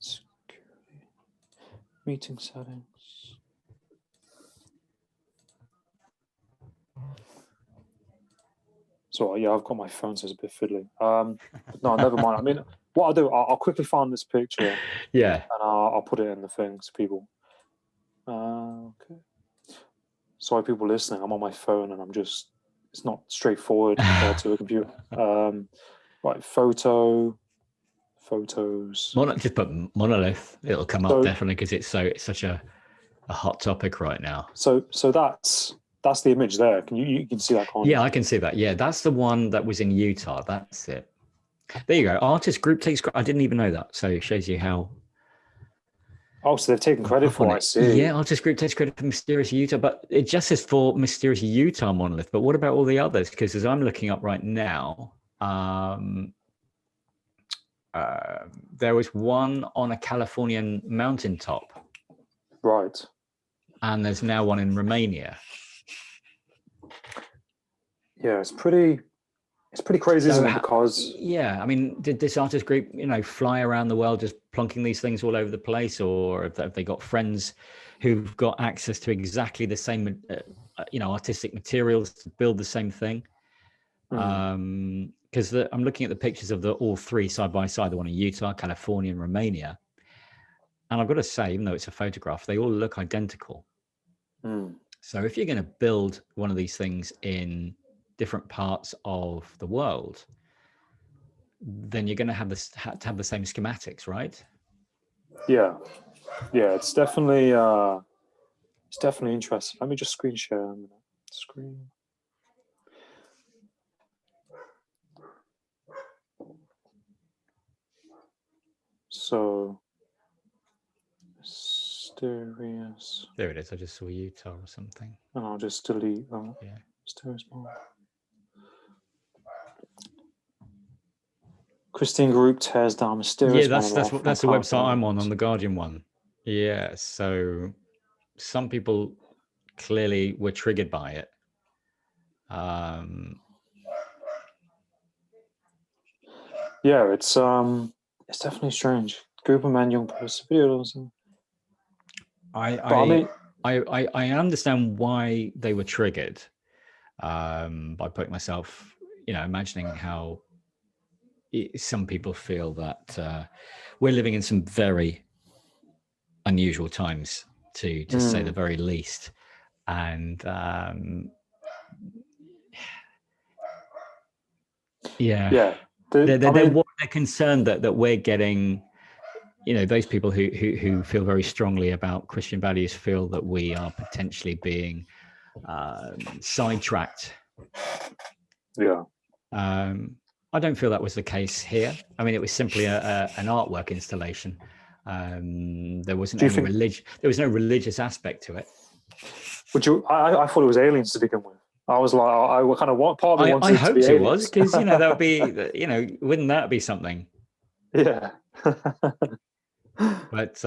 Security. Meeting settings. So yeah, I've got my phone, so it's a bit fiddly. But no, never mind. I mean, what I'll do, I'll quickly find this picture. Yeah, and I'll put it in the thing so people. Okay. Sorry, people listening. I'm on my phone, and it's not straightforward compared to a computer. Right, photos. just put monolith. It'll come up definitely because it's such a hot topic right now. So that's the image there. You can see that? Yeah, I can see that. Yeah, that's the one that was in Utah. That's it. There you go. Artist group takes. I didn't even know that. So it shows you how. Oh, so they've taken credit for it. I see. Yeah, Artist group takes credit for Mysterious Utah, but it just says for Mysterious Utah monolith. But what about all the others? Because as I'm looking up right now, there was one on a Californian mountaintop. Right. And there's now one in Romania. Yeah, it's pretty crazy, isn't it? Because I mean, did this artist group, fly around the world just plonking these things all over the place, or have they got friends who've got access to exactly the same, artistic materials to build the same thing? Because I'm looking at the pictures of all three side by side, the one in Utah, California, and Romania, and I've got to say, even though it's a photograph, they all look identical. So if you're going to build one of these things in different parts of the world, then you're going to have the same schematics, right? Yeah, it's definitely interesting. Let me just screen share a minute. Screen. So mysterious. There it is. I just saw Utah or something. And I'll just delete that. Yeah. Mysterious mom. Christine Group tears down mysterious. Yeah, that's the website I'm on the Guardian one. Yeah. So some people clearly were triggered by it. Yeah, it's definitely strange. Group of men, young person, videos. I understand why they were triggered by putting myself, imagining how some people feel that we're living in some very unusual times, to say the very least. And they're concerned that we're getting, those people who feel very strongly about Christian values feel that we are potentially being sidetracked. Yeah. I don't feel that was the case here. I mean, it was simply an artwork installation. There wasn't any religion. There was no religious aspect to it. I thought it was aliens to begin with. I was like, I kind of want part of me wanted I hoped it was, because that would be, wouldn't that be something? Yeah. But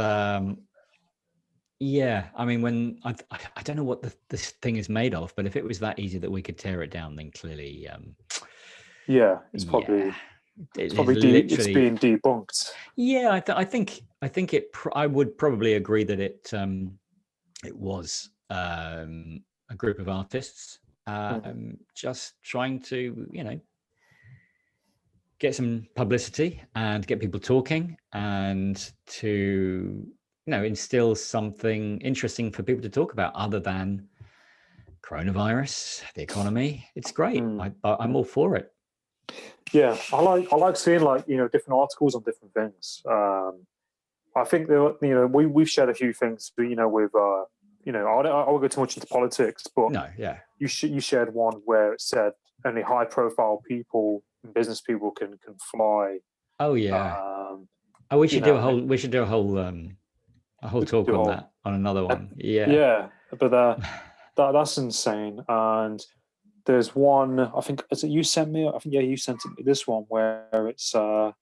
yeah, I mean, when I don't know what this thing is made of, but if it was that easy that we could tear it down, then clearly, yeah, it's probably It's It is probably it's literally, being debunked. yeah. I think it. I would probably agree that it was a group of artists just trying to, get some publicity and get people talking and to, instill something interesting for people to talk about other than coronavirus, the economy. It's great. I'm all for it. Yeah, I like seeing like different articles on different things. I think that we've shared a few things, with I won't go too much into politics, but No, yeah. you shared one where it said only high profile people and business people can fly. Oh yeah. We should do a whole talk on that on another one. Yeah. Yeah, but that's insane. And there's one, I think, is it you sent me? I think, yeah, you sent me this one where it's sorry,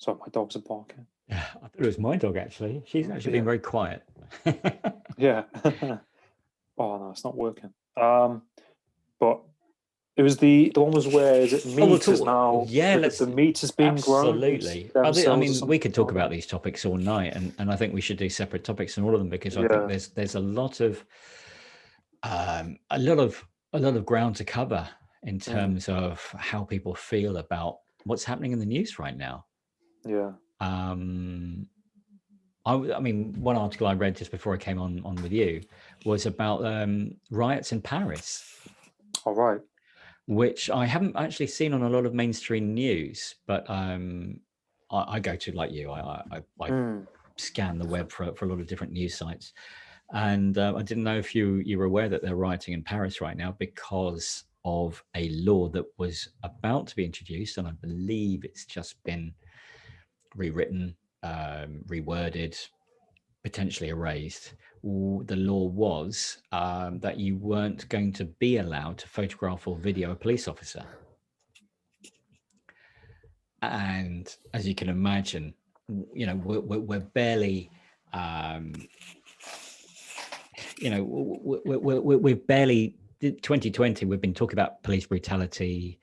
my dogs are barking. I thought it was my dog actually. She's actually been very quiet. Yeah. Oh no, it's not working. But it was the one was where is it meat is now the meat is being grown. Absolutely. I mean, we could talk about these topics all night, and I think we should do separate topics on all of them because I think there's a lot of ground to cover in terms of how people feel about what's happening in the news right now. Yeah. I mean, one article I read just before I came on with you was about riots in Paris. All right. Which I haven't actually seen on a lot of mainstream news, but I go to, like you, I scan the web for a lot of different news sites, and I didn't know if you were aware that they're rioting in Paris right now because of a law that was about to be introduced, and I believe it's just been rewritten, reworded, potentially erased. The law was that you weren't going to be allowed to photograph or video a police officer. And as you can imagine, we're barely, we're barely 2020. We've been talking about police brutality,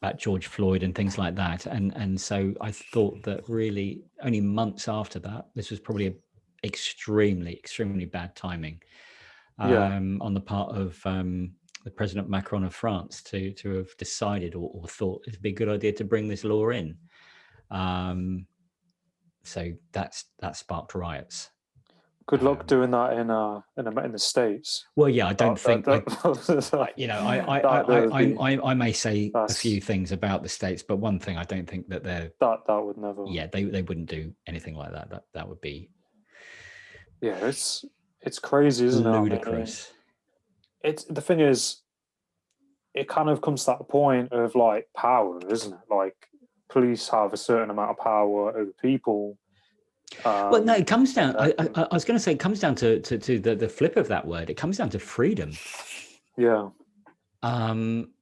about George Floyd and things like that. And so I thought that really only months after that, this was probably extremely, extremely bad timing on the part of the President Macron of France to have decided or thought it'd be a good idea to bring this law in. So that sparked riots. Good luck doing that in the States. Well, yeah, I don't think. I may say a few things about the States, but one thing I don't think that they're that would never. Yeah, they wouldn't do anything like that. That would be. Yeah, it's crazy, isn't it? Ludicrous. It's the thing is, it kind of comes to that point of like power, isn't it? Like police have a certain amount of power over people. Well, no, it comes down. I was going to say it comes down to the flip of that word. It comes down to freedom. Yeah. I'm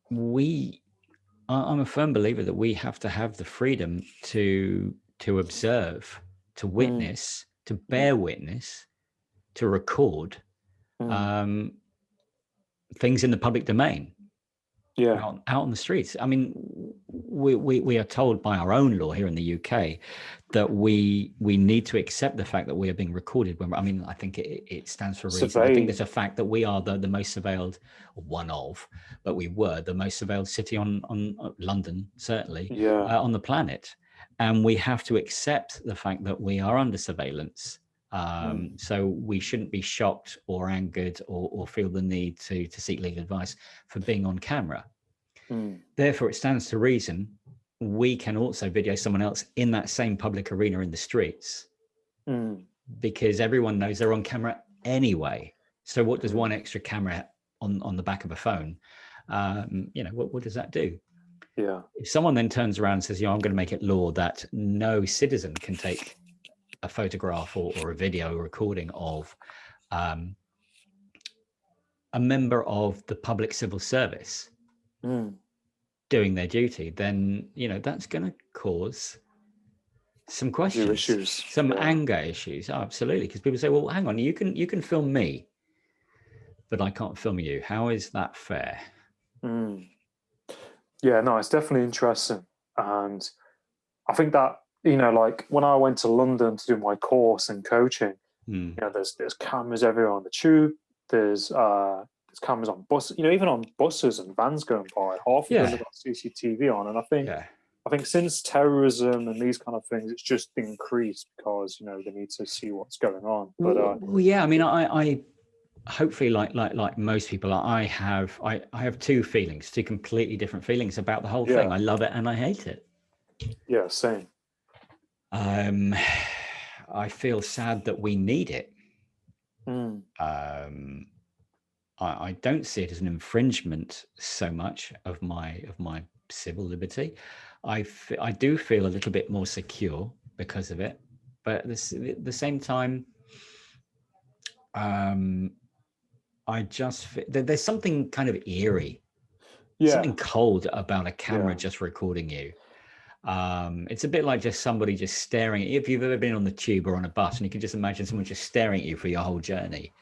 a firm believer that we have to have the freedom to observe, to witness, to bear witness, to record things in the public domain. Yeah. Out on the streets. I mean, we are told by our own law here in the UK that we need to accept the fact that we are being recorded. I think it stands for a reason. I think there's a fact that we are the most surveilled, but we were the most surveilled city on London, certainly, on the planet. And we have to accept the fact that we are under surveillance. So we shouldn't be shocked or angered or feel the need to seek legal advice for being on camera. Therefore, it stands to reason we can also video someone else in that same public arena in the streets because everyone knows they're on camera anyway. So what does one extra camera on the back of a phone, what does that do? Yeah. If someone then turns around and says, I'm going to make it law that no citizen can take a photograph or a video recording of a member of the public civil service doing their duty, then that's going to cause some questions, some anger issues. Oh, absolutely, because people say, well, hang on, you can film me, but I can't film you. How is that fair? Yeah, no, it's definitely interesting. And I think that, like when I went to London to do my course in coaching, there's cameras everywhere on the tube. There's cameras on buses, even on buses and vans going by. Half of them have got CCTV on. And I think since terrorism and these kind of things, it's just increased because, they need to see what's going on. But well, yeah, I mean, I hopefully like most people, I have two completely different feelings about the whole thing. I love it and I hate it. Yeah, same. I feel sad that we need it. I don't see it as an infringement so much of my civil liberty. I do feel a little bit more secure because of it, but at the same time, I just there's something kind of eerie, something cold about a camera just recording you. It's a bit like just somebody just staring at you. If you've ever been on the tube or on a bus and you can just imagine someone just staring at you for your whole journey,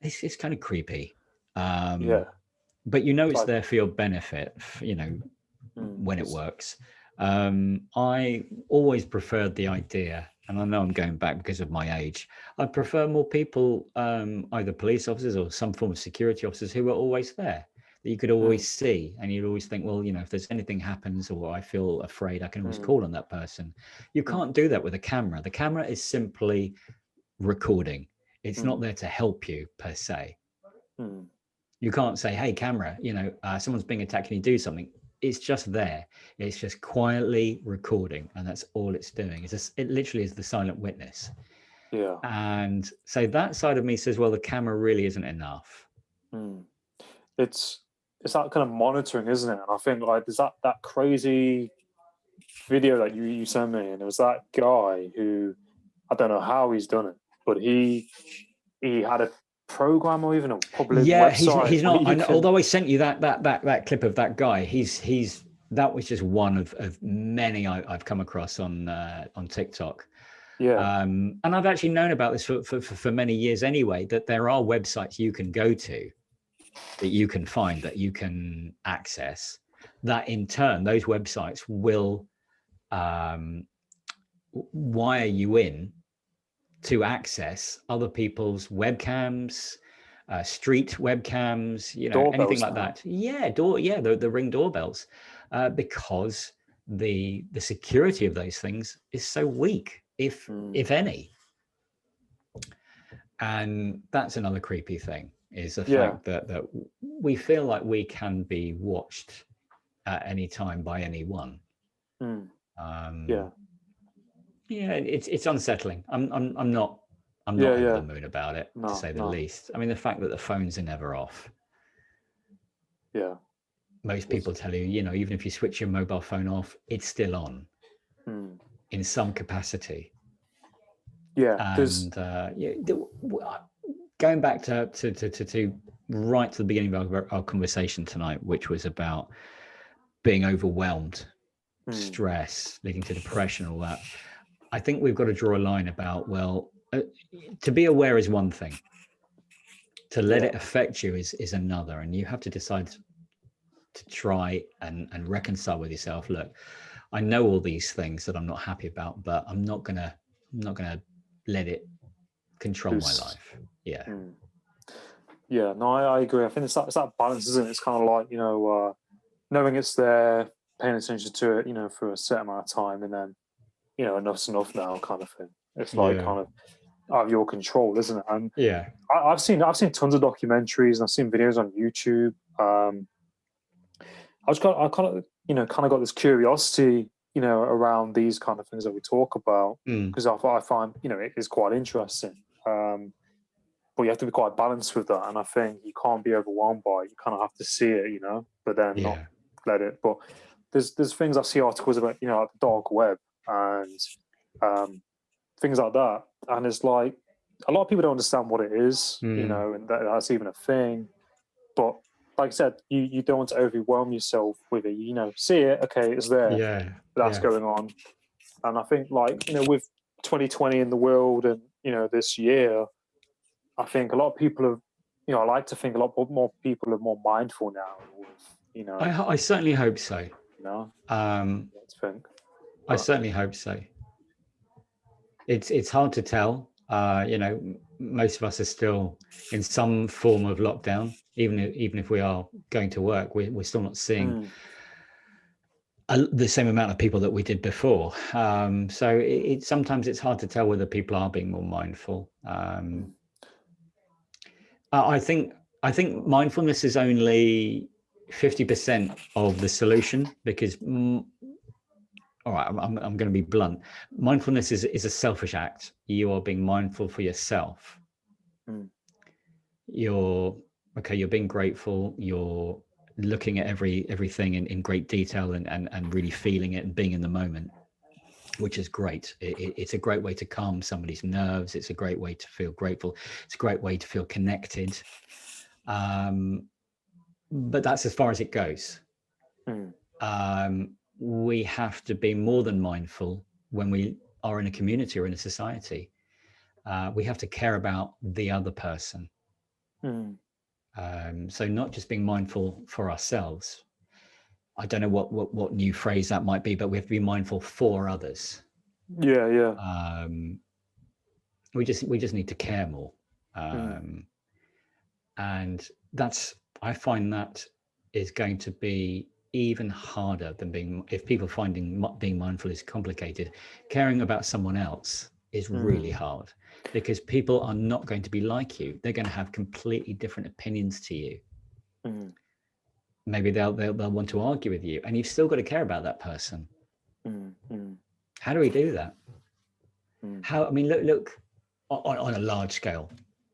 it's kind of creepy. But it's there for your benefit, when it works. I always preferred the idea, and I know I'm going back because of my age, I prefer more people, either police officers or some form of security officers, who were always there, that you could always see, and you'd always think, well, if there's anything happens or I feel afraid, I can always call on that person. You can't do that with a camera. The camera is simply recording. It's not there to help you per se. You can't say, hey, camera, someone's being attacked, can you do something? It's just there. It's just quietly recording, and that's all it's doing. It literally is the silent witness. Yeah. And so that side of me says, well, the camera really isn't enough. It's that kind of monitoring, isn't it? And I think there's that crazy video that you sent me, and it was that guy who, I don't know how he's done it, but he had a program or even a public website. He's not. Although I sent you that clip of that guy, he's that was just one of many I've come across on TikTok. Yeah. And I've actually known about this for many years anyway, that there are websites you can go to, that you can find, that you can access, that in turn those websites will wire you in to access other people's webcams, street webcams, Doorbells anything like now. that. The Ring doorbells, because the security of those things is so weak, if any. And that's another creepy thing, is the fact that we feel like we can be watched at any time by anyone. It's unsettling. I'm not over the moon about it, to say the least. I mean, the fact that the phones are never off. Yeah. Most people tell you, even if you switch your mobile phone off, it's still on in some capacity. Yeah. And going back to right to the beginning of our conversation tonight, which was about being overwhelmed, stress leading to depression, all that. I think we've got to draw a line about, to be aware is one thing. To let it affect you is another. And you have to decide to try and reconcile with yourself. Look, I know all these things that I'm not happy about, but I'm not gonna let it control my life. Yeah. Yeah, no, I agree. I think it's that balance, isn't it? It's kind of like, knowing it's there, paying attention to it, for a certain amount of time, and then, enough's enough now, kind of thing. It's like kind of out of your control, isn't it? And I've seen tons of documentaries and I've seen videos on YouTube. I kind of got this curiosity, around these kind of things that we talk about, because I find, it is quite interesting. But you have to be quite balanced with that, and I think you can't be overwhelmed by it. You kind of have to see it, but then not let it. But there's things I see articles about, like the dark web and things like that, and it's like a lot of people don't understand what it is, and that's even a thing. But like I said, you don't want to overwhelm yourself with it. See it, okay, it's there, that's going on, and I think with 2020 in the world and this year, I think a lot of people have I like to think a lot more people are more mindful now. With, I certainly hope so. Let's think. I certainly hope so. It's hard to tell. Most of us are still in some form of lockdown. Even if we are going to work, we're still not seeing the same amount of people that we did before. So sometimes it's hard to tell whether people are being more mindful. I think mindfulness is only 50% of the solution, because all right, I'm going to be blunt. Mindfulness is a selfish act. You are being mindful for yourself. You're being grateful. You're looking at everything in great detail and really feeling it and being in the moment, which is great. It's a great way to calm somebody's nerves. It's a great way to feel grateful. It's a great way to feel connected. But that's as far as it goes. We have to be more than mindful when we are in a community or in a society. We have to care about the other person. So not just being mindful for ourselves. I don't know what new phrase that might be, but we have to be mindful for others. Yeah. We just need to care more. And I find that is going to be even harder than if people finding being mindful is complicated. Caring about someone else is really hard, because people are not going to be like you. They're going to have completely different opinions to you. Maybe they'll want to argue with you, and you've still got to care about that person. How do we do that? Look on a large scale.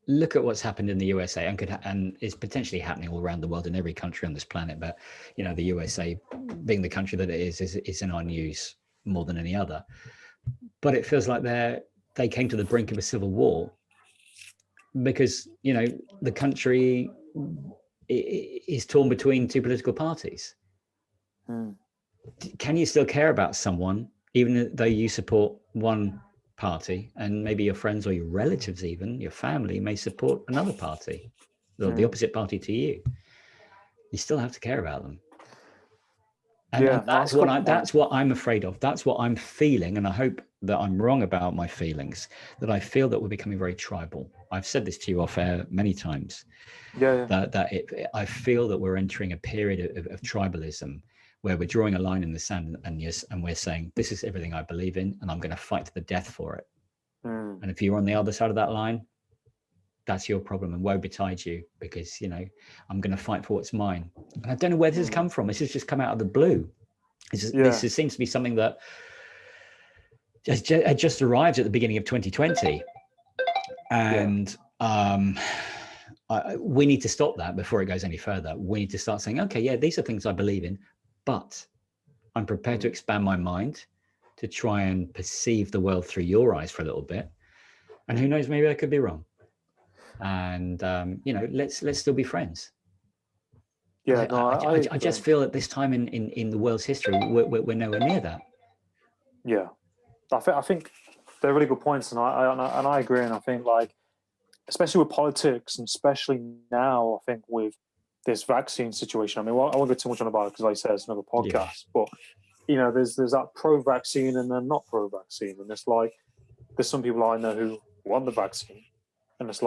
Look at what's happened in the USA and is potentially happening all around the world in every country on this planet. But the USA, being the country that it is in our news more than any other. But it feels like they came to the brink of a civil war because the country is torn between two political parties. Can you still care about someone even though you support one party, and maybe your friends or your relatives, even your family, may support another party, or the opposite party to you? You still have to care about them. And that's what I'm afraid of. That's what I'm feeling, and I hope that I'm wrong about my feelings, that I feel that we're becoming very tribal. I've said this to you off air many times. I feel that we're entering a period of tribalism, where we're drawing a line in the sand and we're saying, this is everything I believe in, and I'm going to fight to the death for it. And if you're on the other side of that line, that's your problem, and woe betide you, because I'm going to fight for what's mine. And I don't know where this has come from. This has just come out of the blue. This seems to be something that just arrived at the beginning of 2020, and we need to stop that before it goes any further. We need to start saying, okay, yeah, these are things I believe in, but I'm prepared to expand my mind to try and perceive the world through your eyes for a little bit. And who knows, maybe I could be wrong. And let's still be friends. I just feel at this time in the world's history, we're nowhere near that. Yeah, I think they're really good points, and I agree. And I think, especially with politics, and especially now, I think with this vaccine situation. I mean, I won't go too much on about it because, like I said, it's another podcast. But there's that pro-vaccine and then not pro-vaccine, and it's there's some people I know who want the vaccine, and it's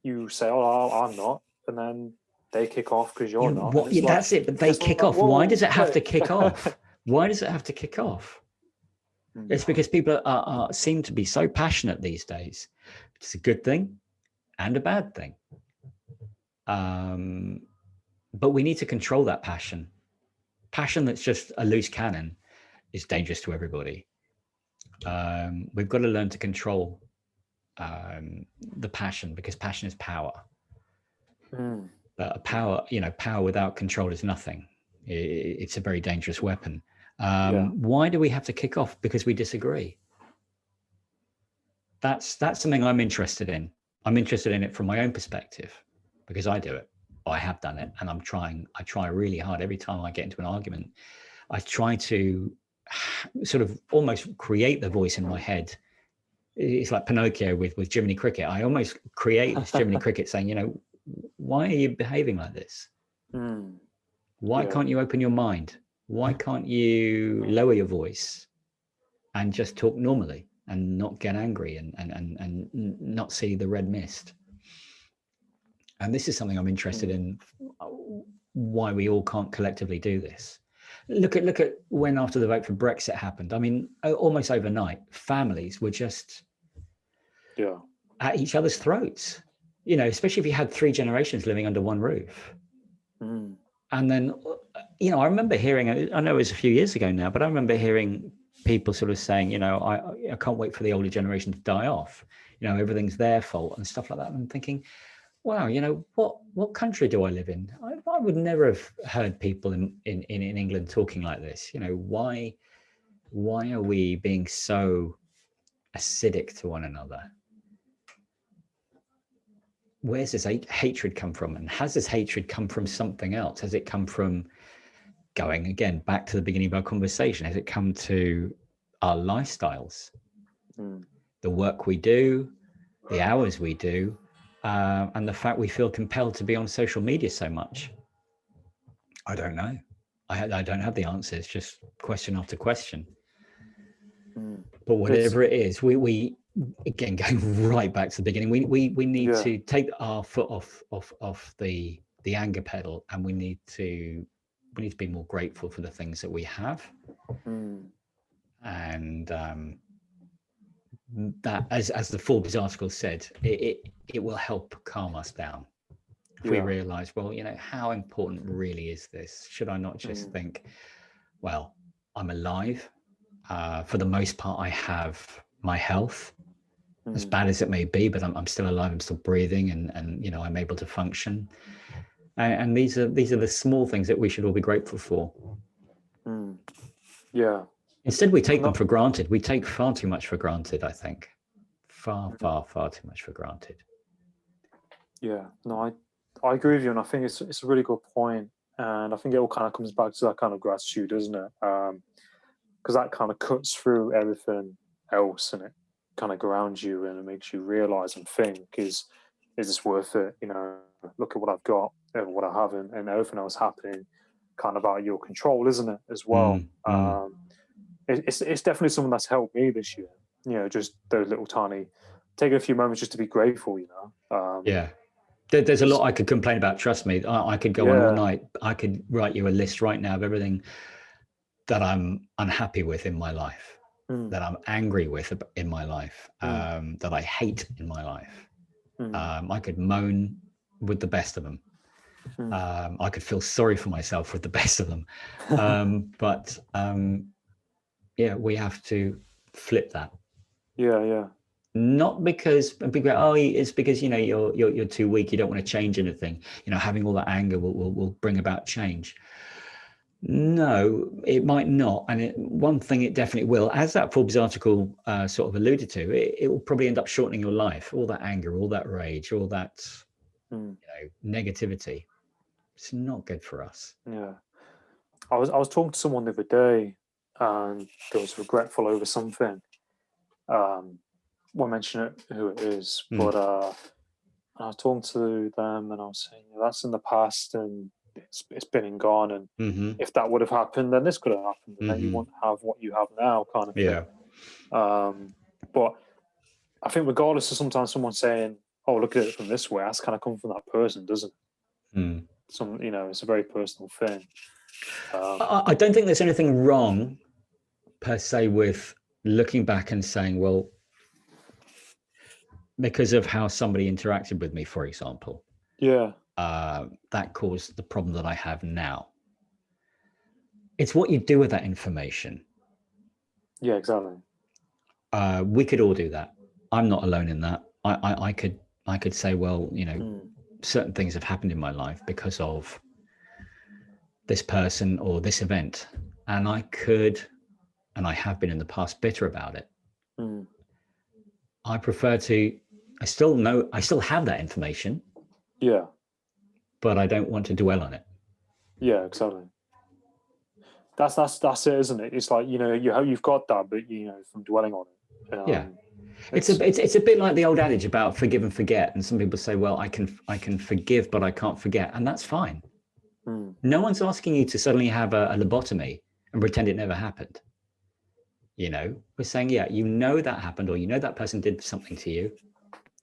you say, "Oh, I'm not," and then they kick off because you're not. That's it. But they kick off. Why does it have to kick off? Why does it have to kick off? It's because people seem to be so passionate these days. It's a good thing and a bad thing. But we need to control that passion. Passion that's just a loose cannon is dangerous to everybody. We've got to learn to control the passion, because passion is power. Power without control is nothing. It's a very dangerous weapon. Why do we have to kick off? Because we disagree. That's something I'm interested in. I'm interested in it from my own perspective, because I do it. I have done it, and I try really hard every time I get into an argument. I try to sort of almost create the voice in my head. It's like Pinocchio with Jiminy Cricket. I almost create this Jiminy Cricket saying, why are you behaving like this? Why can't you open your mind? Why can't you lower your voice and just talk normally and not get angry and not see the red mist? And this is something I'm interested in, why we all can't collectively do this. Look at when after the vote for Brexit happened. I mean, almost overnight, families were just at each other's throats, you know, especially if you had 3 generations living under one roof. And then, you know, I remember hearing, I know it was a few years ago now, but I remember hearing people sort of saying, you know, I can't wait for the older generation to die off. You know, everything's their fault and stuff like that. And I'm thinking, wow, you know, what country do I live in? I would never have heard people in England talking like this. You know, why are we being so acidic to one another? Where's this hatred come from? And has this hatred come from something else? Has it come from, going again back to the beginning of our conversation, has it come to our lifestyles, the work we do, the hours we do, and the fact we feel compelled to be on social media so much? I don't know. I don't have the answers, just question after question. But whatever it is, we again, going right back to the beginning, we need to take our foot off the anger pedal, and we need to be more grateful for the things that we have. And that, as the Forbes article said, it will help calm us down. If we realize, well, you know, how important really is this? Should I not just think, well, I'm alive. For the most part, I have my health, as bad as it may be, but I'm still alive. I'm still breathing, and you know, I'm able to function. And these are the small things that we should all be grateful for. Instead, we take them for granted. We take far too much for granted, I think. Far too much for granted. No, I agree with you, and I think it's a really good point. And I think it all kind of comes back to that kind of gratitude, doesn't it? Because that kind of cuts through everything else, and it kind of grounds you, and it makes you realize and think, is this worth it? You know, look at what I've got and what I haven't, and everything else happening kind of out of your control, isn't it, as well? It's definitely something that's helped me this year. You know, just those little tiny, taking a few moments just to be grateful, you know? There's a lot I could complain about. Trust me, I could go on all night. I could write you a list right now of everything that I'm unhappy with in my life, that I'm angry with in my life, that I hate in my life. I could moan with the best of them. I could feel sorry for myself with the best of them. But we have to flip that. Not because it's because, you know, you're too weak, you don't want to change anything. You know, having all that anger will bring about change. No, it might not. And one thing it definitely will, as that Forbes article sort of alluded to, it will probably end up shortening your life. All that anger, all that rage, all that you know, negativity. It's not good for us. I was talking to someone the other day, and they was regretful over something. Won't mention it, who it is, but I was talking to them, and I was saying, that's in the past, and it's been and gone, and if that would have happened, then this could have happened, and then you won't have what you have now, kind of thing. But I think regardless of sometimes someone saying, oh, look at it from this way, that's kind of come from that person, doesn't it? You know, it's a very personal thing. I don't think there's anything wrong per se with looking back and saying, well, because of how somebody interacted with me, for example, that caused the problem that I have now. It's what you do with that information. Yeah, exactly. We could all do that. I'm not alone in that. I could say, well, you know, certain things have happened in my life because of this person or this event, and I could, and I have been in the past, bitter about it. I prefer to. I still have that information. But I don't want to dwell on it. Yeah, exactly. That's it, isn't it? It's like, you know, you've got that, but you know, from dwelling on it. It's a bit like the old adage about forgive and forget. And some people say, well, I can forgive, but I can't forget. And that's fine. No one's asking you to suddenly have a lobotomy and pretend it never happened. You know, we're saying, yeah, you know that happened, or you know that person did something to you.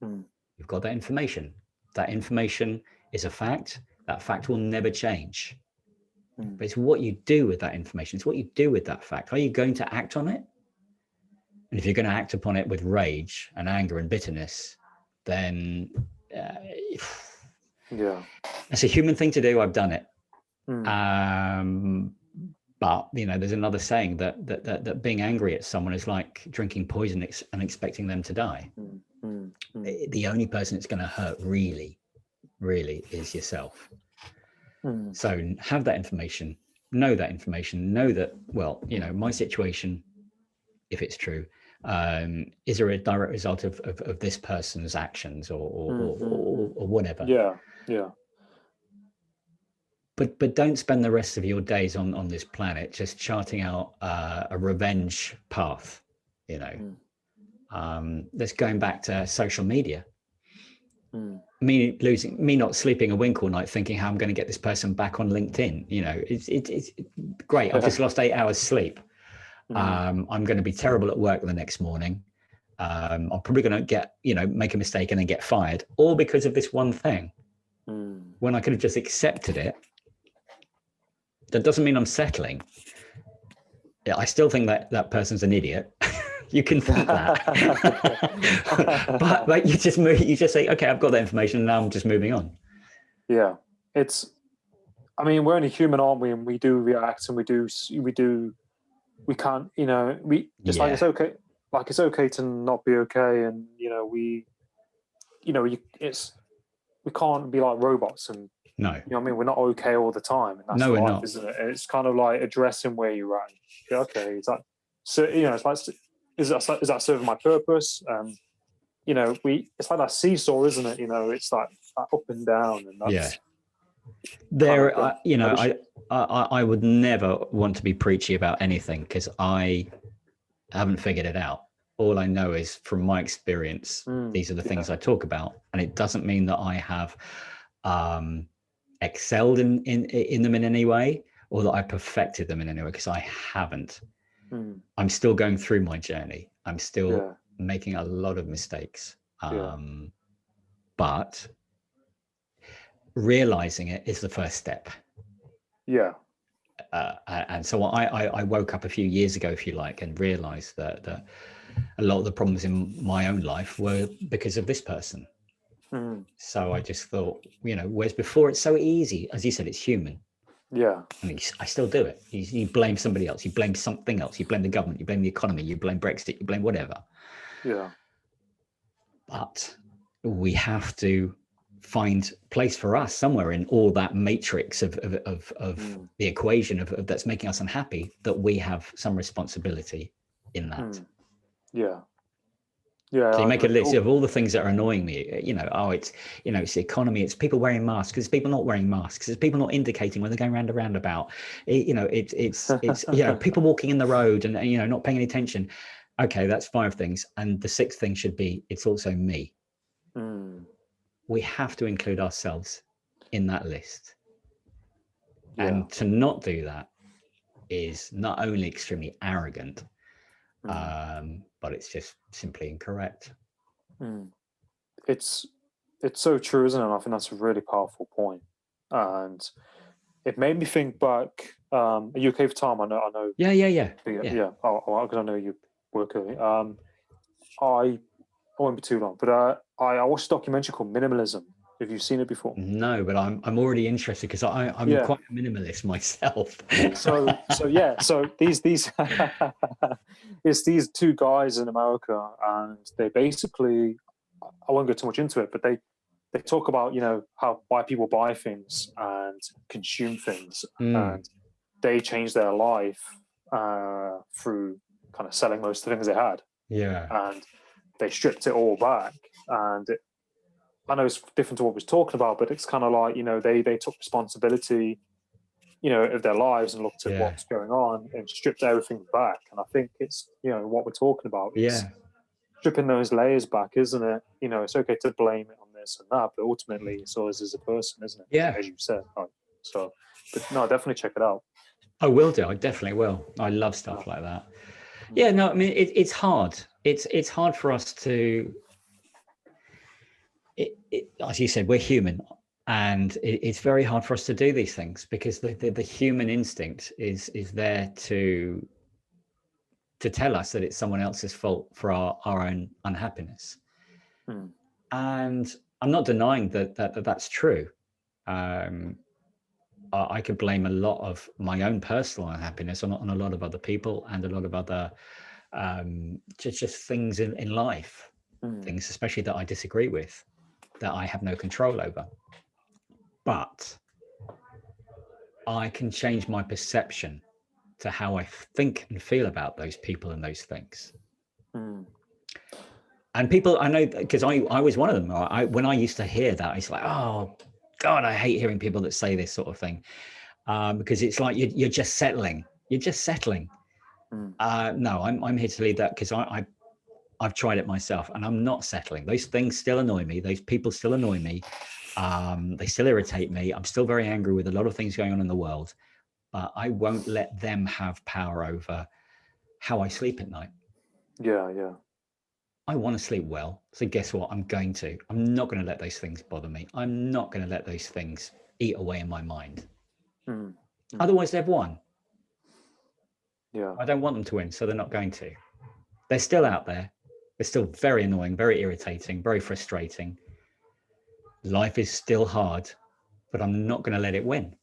You've got that information. That information is a fact. That fact will never change. But it's what you do with that information. It's what you do with that fact. Are you going to act on it? And if you're going to act upon it with rage and anger and bitterness, then it's a human thing to do. I've done it. But you know, there's another saying that being angry at someone is like drinking poison and expecting them to die. The only person it's going to hurt really is yourself. So have that information, know that, well, you know, my situation, if it's true, is there a direct result of this person's actions or whatever. But don't spend the rest of your days on this planet just charting out a revenge path, you know. That's going back to social media. Me not sleeping a wink all night thinking how I'm going to get this person back on LinkedIn. You know, it's great. I've just lost 8 hours sleep. I'm going to be terrible at work the next morning. I'm probably going to make a mistake and then get fired, all because of this one thing. When I could have just accepted it. That doesn't mean I'm settling. I still think that person's an idiot. You can think that, but you just say, okay, I've got that information, and now I'm just moving on. Yeah, I mean, we're only human, aren't we? And we do react, and we can't, you know, like it's okay, like it's okay to not be okay, and you know, we can't be like robots, and no, you know what I mean, we're not okay all the time, and that's life, isn't it? And it's kind of like addressing where you're at. Okay, is that, so you know, it's like, is that serving my purpose? You know, it's like that seesaw, isn't it? You know, it's like up and down, and that's I would never want to be preachy about anything because I haven't figured it out. All I know is from my experience, these are the things I talk about, and it doesn't mean that I have excelled in them in any way, or that I perfected them in any way, because I haven't. I'm still going through my journey. I'm still making a lot of mistakes. But realizing it is the first step. And so I woke up a few years ago, if you like, and realized that a lot of the problems in my own life were because of this person. So I just thought, you know, whereas before it's so easy, as you said, it's human. I mean, I still do it. You blame somebody else, you blame something else, you blame the government, you blame the economy, you blame Brexit, you blame whatever. But we have to find place for us somewhere in all that matrix of the equation of that's making us unhappy, that we have some responsibility in that. So you make a list of all the things that are annoying me. You know, it's the economy, it's people wearing masks, it's people not wearing masks, it's people not indicating when they're going round a roundabout. It's people walking in the road and you know not paying any attention. Okay, that's 5 things, and the 6th thing should be it's also me. We have to include ourselves in that list, and to not do that is not only extremely arrogant, but it's just simply incorrect. It's so true, isn't it? And I think that's a really powerful point. And it made me think back. Are you okay for time? I know. Yeah. Because I know you work early. I won't be too long, but I watched a documentary called Minimalism. Have you seen it before? No, but I'm already interested because I'm quite a minimalist myself. So these it's these 2 guys in America, and they basically, I won't go too much into it, but they talk about, you know, why people buy things and consume things, and they change their life through kind of selling most of the things they had. And they stripped it all back, and I know it's different to what we're talking about, but it's kind of like, you know, they took responsibility, you know, of their lives and looked at what's going on and stripped everything back. And I think it's, you know, what we're talking about is stripping those layers back, isn't it? You know, it's okay to blame it on this and that, but ultimately it's always as a person, isn't it? Yeah. As you said. Like, so, but no, definitely check it out. I will do. I definitely will. I love stuff like that. Yeah, no, I mean, it's hard. It's hard for us to, as you said, we're human, and it's very hard for us to do these things because the human instinct is there to tell us that it's someone else's fault for our own unhappiness. And I'm not denying that's true. I could blame a lot of my own personal unhappiness on a lot of other people and a lot of other just things in life, things especially that I disagree with, that I have no control over. But I can change my perception to how I think and feel about those people and those things. And people, I know, because I was one of them. When I used to hear that, it's like, oh God, I hate hearing people that say this sort of thing, because it's like you're just settling. You're just settling. No, I'm here to lead that because I've tried it myself, and I'm not settling. Those things still annoy me. Those people still annoy me. They still irritate me. I'm still very angry with a lot of things going on in the world, but I won't let them have power over how I sleep at night. Yeah. I want to sleep well. So guess what? I'm not going to let those things bother me. I'm not going to let those things eat away in my mind. Otherwise, they've won. Yeah. I don't want them to win, so they're not going to. They're still out there. They're still very annoying, very irritating, very frustrating. Life is still hard, but I'm not going to let it win.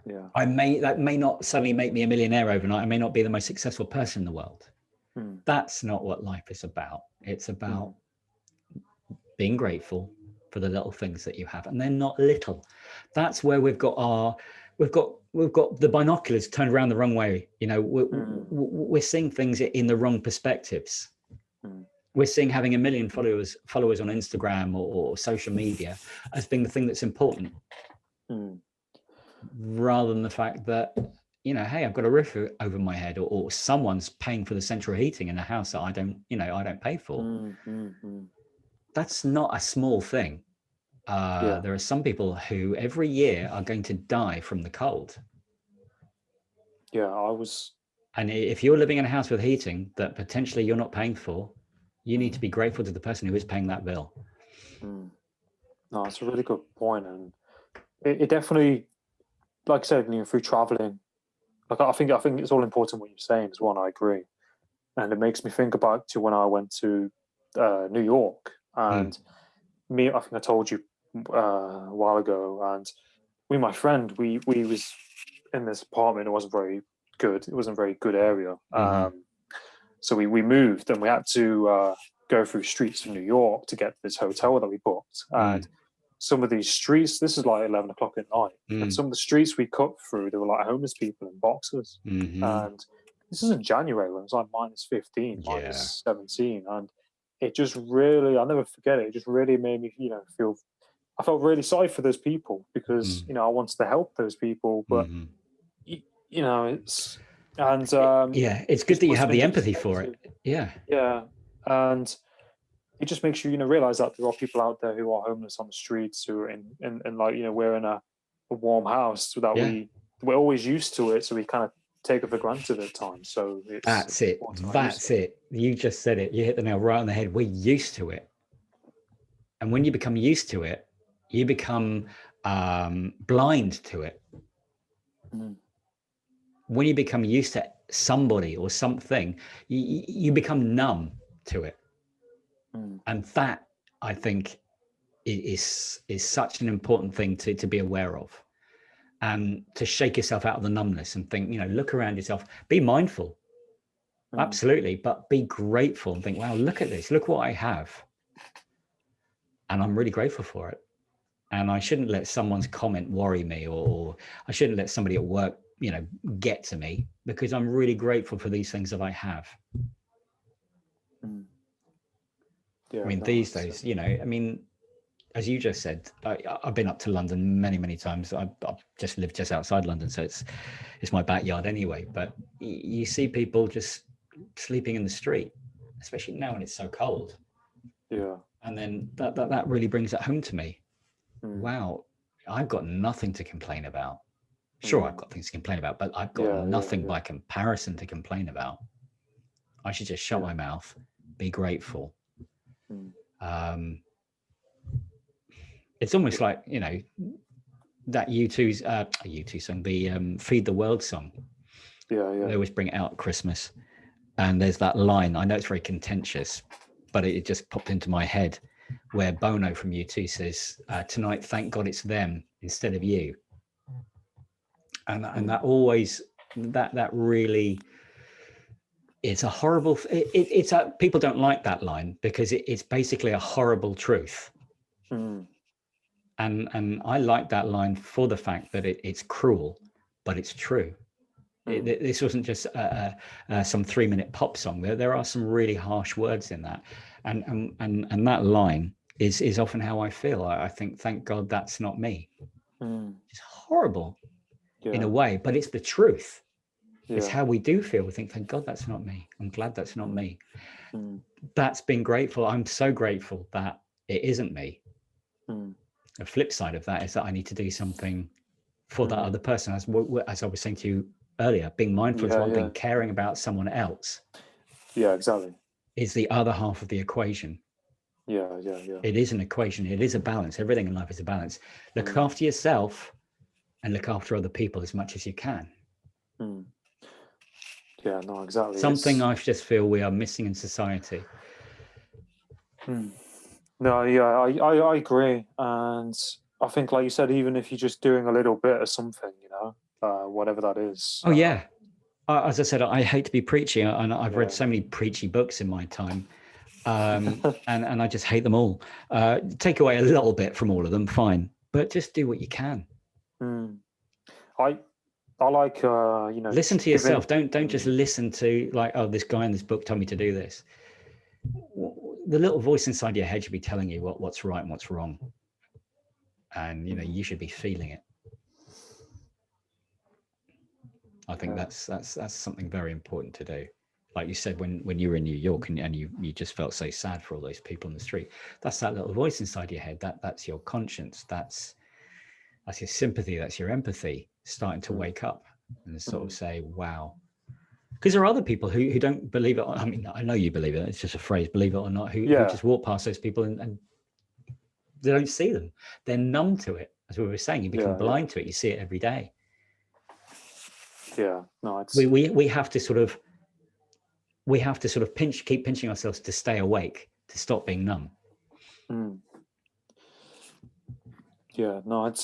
Yeah. That may not suddenly make me a millionaire overnight. I may not be the most successful person in the world. That's not what life is about. It's about being grateful for the little things that you have, and they're not little. That's where we've got the binoculars turned around the wrong way. You know, we're seeing things in the wrong perspectives. We're seeing having 1 million followers on Instagram or social media as being the thing that's important, rather than the fact that, you know, hey, I've got a roof over my head, or someone's paying for the central heating in a house that I don't pay for. That's not a small thing. There are some people who every year are going to die from the cold. And if you're living in a house with heating that potentially you're not paying for, you need to be grateful to the person who is paying that bill. No, it's a really good point, and it definitely, like I said, through traveling, like I think it's all important what you're saying as well. And I agree, and it makes me think about to when I went to New York, and I think I told you a while ago, and my friend, we was in this apartment. It wasn't very good. It wasn't a very good area. So we moved, and we had to go through streets of New York to get to this hotel that we booked. And some of these streets, this is like 11 o'clock at night, and some of the streets we cut through, there were like homeless people in boxes. And this is in January when it was like minus 15, minus 17, and it just really, I'll never forget it. It just really made me, feel. I felt really sorry for those people because I wanted to help those people, but it's it's good that you have the empathy for it. Yeah, and it just makes you realize that there are people out there who are homeless on the streets, who are in like we're in a warm house, so that we're always used to it, so we kind of take it for granted at times. So that's it. You just said it. You hit the nail right on the head. We're used to it, and when you become used to it, you become blind to it. When you become used to somebody or something, you become numb to it. And that, I think, is such an important thing to be aware of, and to shake yourself out of the numbness and think, look around yourself, be mindful. Absolutely. But be grateful and think, wow, look at this, look what I have. And I'm really grateful for it. And I shouldn't let someone's comment worry me, or I shouldn't let somebody at work, get to me, because I'm really grateful for these things that I have. These days, as you just said, I've been up to London many, many times. I've just lived just outside London, so it's my backyard anyway. But you see people just sleeping in the street, especially now when it's so cold. Yeah. And then that really brings it home to me. Mm. Wow, I've got nothing to complain about. Sure, I've got things to complain about, but I've got nothing by comparison to complain about. I should just shut my mouth, be grateful. It's almost like, you know, that U2's U2 song, the Feed the World song. Yeah. They always bring it out at Christmas. And there's that line, I know it's very contentious, but it just popped into my head, where Bono from U2 says, tonight, thank God it's them instead of you. And that always, that really, it's a horrible, people don't like that line because it's basically a horrible truth. And I like that line for the fact that it's cruel, but it's true. This wasn't just some 3-minute pop song. There are some really harsh words in that, and that line is often how I feel. I think, thank God that's not me. It's horrible in a way, but it's the truth. It's how we do feel. We think, thank God that's not me. I'm glad that's not me. That's being grateful. I'm so grateful that it isn't me. The flip side of that is that I need to do something for that other person. As I was saying to you earlier, being mindful is one thing, caring about someone else exactly is the other half of the equation. It is an equation. It is a balance. Everything in life is a balance. Look after yourself and look after other people as much as you can. No, exactly. Something I just feel we are missing in society. No, I agree. And I think, like you said, even if you're just doing a little bit of something, you know, whatever that is. As I said, I hate to be preachy, and I've read so many preachy books in my time, and I just hate them all. Take away a little bit from all of them, fine, but just do what you can. I like, you know, listen to yourself. Don't just listen to like, oh, this guy in this book told me to do this. The little voice inside your head should be telling you what's right and what's wrong, and you know you should be feeling it. I think that's something very important to do. Like you said, when you were in New York and you just felt so sad for all those people in the street, that's that little voice inside your head. That's your conscience. That's your sympathy. That's your empathy starting to wake up and sort of say, wow. Because there are other people who don't believe it. I mean, I know you believe it. It's just a phrase, believe it or not, who just walk past those people and they don't see them. They're numb to it. As we were saying, you become blind to it. You see it every day. No, it's we have to sort of keep pinching ourselves to stay awake, to stop being numb. No,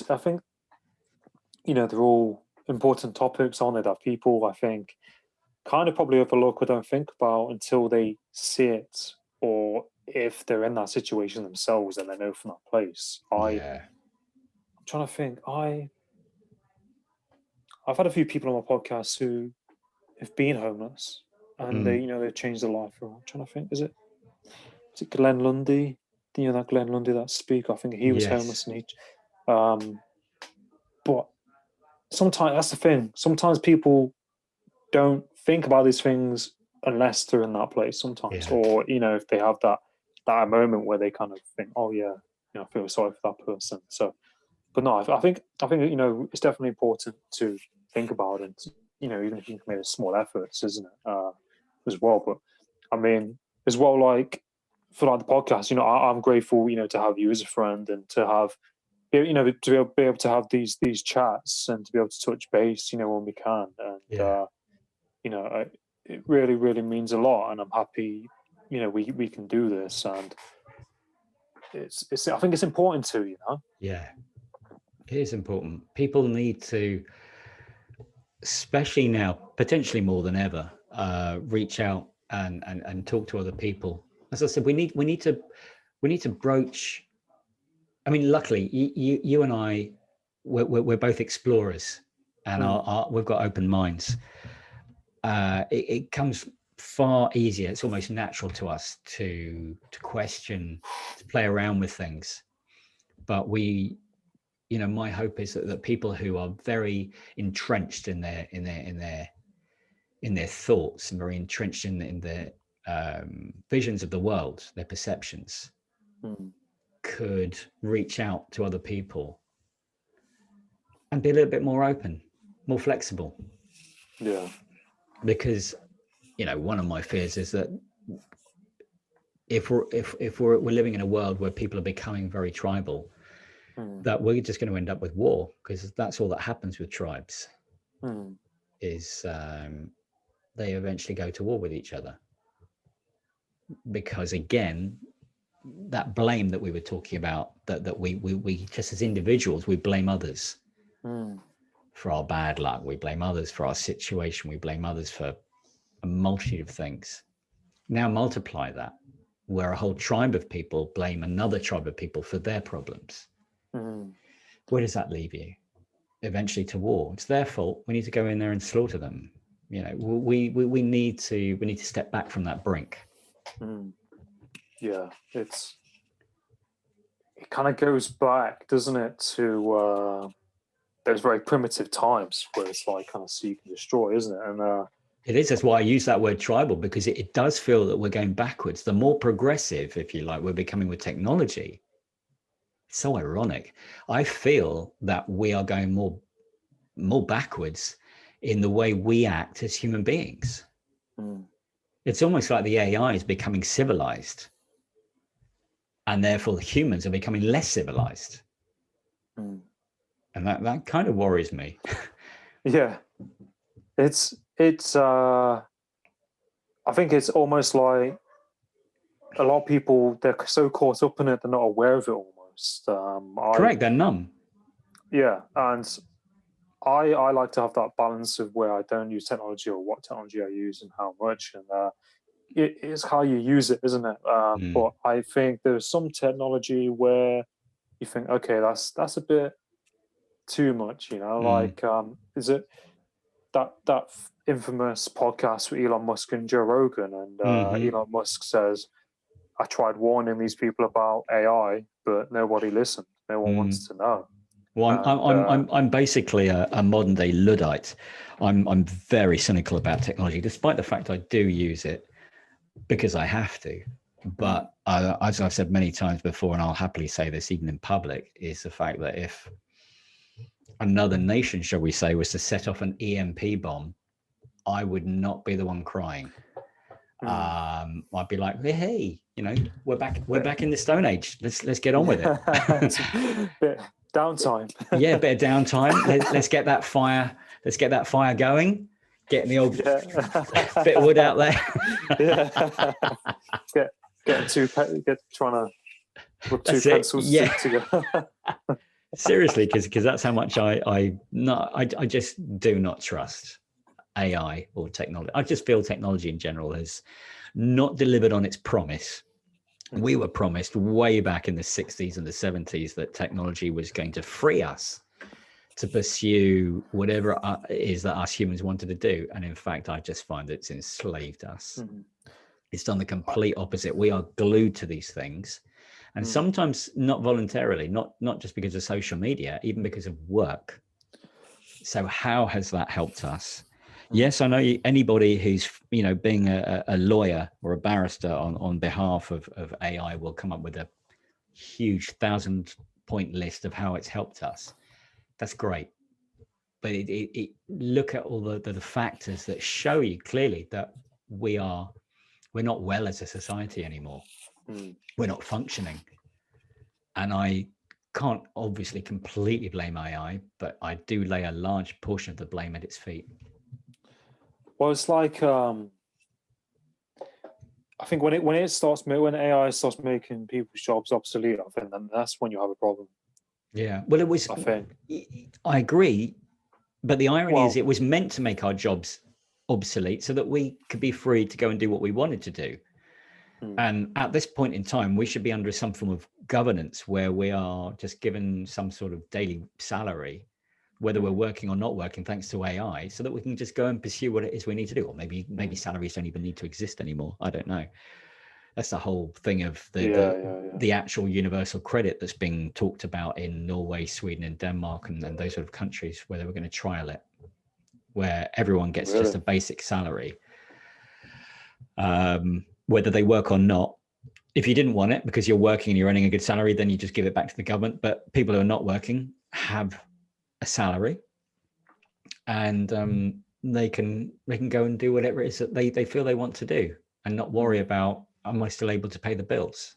I think, you know, they're all important topics on it that people, I think, kind of probably overlook or don't think about until they see it, or if they're in that situation themselves and they know from that place. I'm trying to think. I've had a few people on my podcast who have been homeless and they, you know, they've changed their life. I'm trying to think. Is it Glenn Lundy? You know, that Glenn Lundy, that speaker. I think he was homeless and but sometimes that's the thing. Sometimes people don't think about these things unless they're in that place sometimes, or, you know, if they have that moment where they kind of think, oh yeah, you know, I feel sorry for that person. So, but no, I think, you know, it's definitely important to think about it, you know, even if you can make small efforts, isn't it, as well. But I mean, as well, like for like the podcast, you know, I'm grateful, you know, to have you as a friend and to have, you know, to be able to have these chats and to be able to touch base, you know, when we can. And you know, it really, really means a lot, and I'm happy, you know, we can do this, and it's I think it's important too, you know. Yeah, it is important. People need to, especially now, potentially more than ever, reach out and talk to other people. As I said, we need to broach. I mean, luckily, you and I, we're both explorers, and we've got open minds. It comes far easier. It's almost natural to us to question, to play around with things. But we, you know, my hope is that people who are very entrenched in their thoughts and very entrenched in their visions of the world, their perceptions, could reach out to other people and be a little bit more open, more flexible. Yeah. Because, one of my fears is that if we're living in a world where people are becoming very tribal, that we're just going to end up with war, because that's all that happens with tribes. Is they eventually go to war with each other, because again, that blame that we were talking about, that we just as individuals, we blame others for our bad luck, we blame others for our situation, we blame others for a multitude of things. Now multiply that, where a whole tribe of people blame another tribe of people for their problems. Where does that leave you? Eventually to war. It's their fault. We need to go in there and slaughter them. We need to step back from that brink. Yeah, it kind of goes back, doesn't it, to those very primitive times where it's like kind of seek and destroy, isn't it? And it is. That's why I use that word tribal, because it does feel that we're going backwards. The more progressive, if you like, we're becoming with technology. It's so ironic. I feel that we are going more backwards in the way we act as human beings. It's almost like the AI is becoming civilized, and therefore the humans are becoming less civilized. And that kind of worries me. Yeah, it's I think it's almost like a lot of people, they're so caught up in it, they're not aware of it almost. Correct, they're numb. Yeah, and I like to have that balance of where I don't use technology, or what technology I use and how much, and it's how you use it, isn't it? But I think there's some technology where you think, okay, that's a bit too much, like is it that infamous podcast with Elon Musk and Joe Rogan, and Elon Musk says, I tried warning these people about AI, but nobody listened. No one wants to know. Well, I'm basically a modern day Luddite. I'm very cynical about technology, despite the fact I do use it because I have to. But as I've said many times before, and I'll happily say this even in public, is the fact that if another nation, shall we say, was to set off an EMP bomb, I would not be the one crying. I'd be like, hey, we're back in the Stone Age. Let's get on with it. Bit downtime. Yeah, a bit of downtime. Let's get that fire. Let's get that fire going. Getting the old bit of wood out there. Trying to rub two pencils together. Seriously, because that's how much I just do not trust AI or technology. I just feel technology in general has not delivered on its promise. We were promised way back in the 60s and the 70s that technology was going to free us to pursue whatever it is that us humans wanted to do. And in fact, I just find it's enslaved us. It's done the complete opposite. We are glued to these things. And sometimes not voluntarily, not just because of social media, even because of work. So how has that helped us? Yes, I know anybody who's, being a lawyer or a barrister on behalf of AI will come up with a huge 1,000-point list of how it's helped us. That's great. But it look at all the factors that show you clearly that we're not well as a society anymore. We're not functioning. And I can't obviously completely blame AI, but I do lay a large portion of the blame at its feet. Well, it's like I think when AI starts making people's jobs obsolete, I think then that's when you have a problem. Yeah, well, I think I agree, but the irony is it was meant to make our jobs obsolete so that we could be free to go and do what we wanted to do. And at this point in time, we should be under some form of governance where we are just given some sort of daily salary, whether we're working or not working, thanks to AI, so that we can just go and pursue what it is we need to do. Or maybe salaries don't even need to exist anymore. I don't know. That's the whole thing of the actual universal credit that's being talked about in Norway, Sweden, and Denmark, and those sort of countries where they were going to trial it, where everyone gets just a basic salary. whether they work or not. If you didn't want it because you're working and you're earning a good salary, then you just give it back to the government. But people who are not working have a salary, and they can go and do whatever it is that they feel they want to do, and not worry about, am I still able to pay the bills?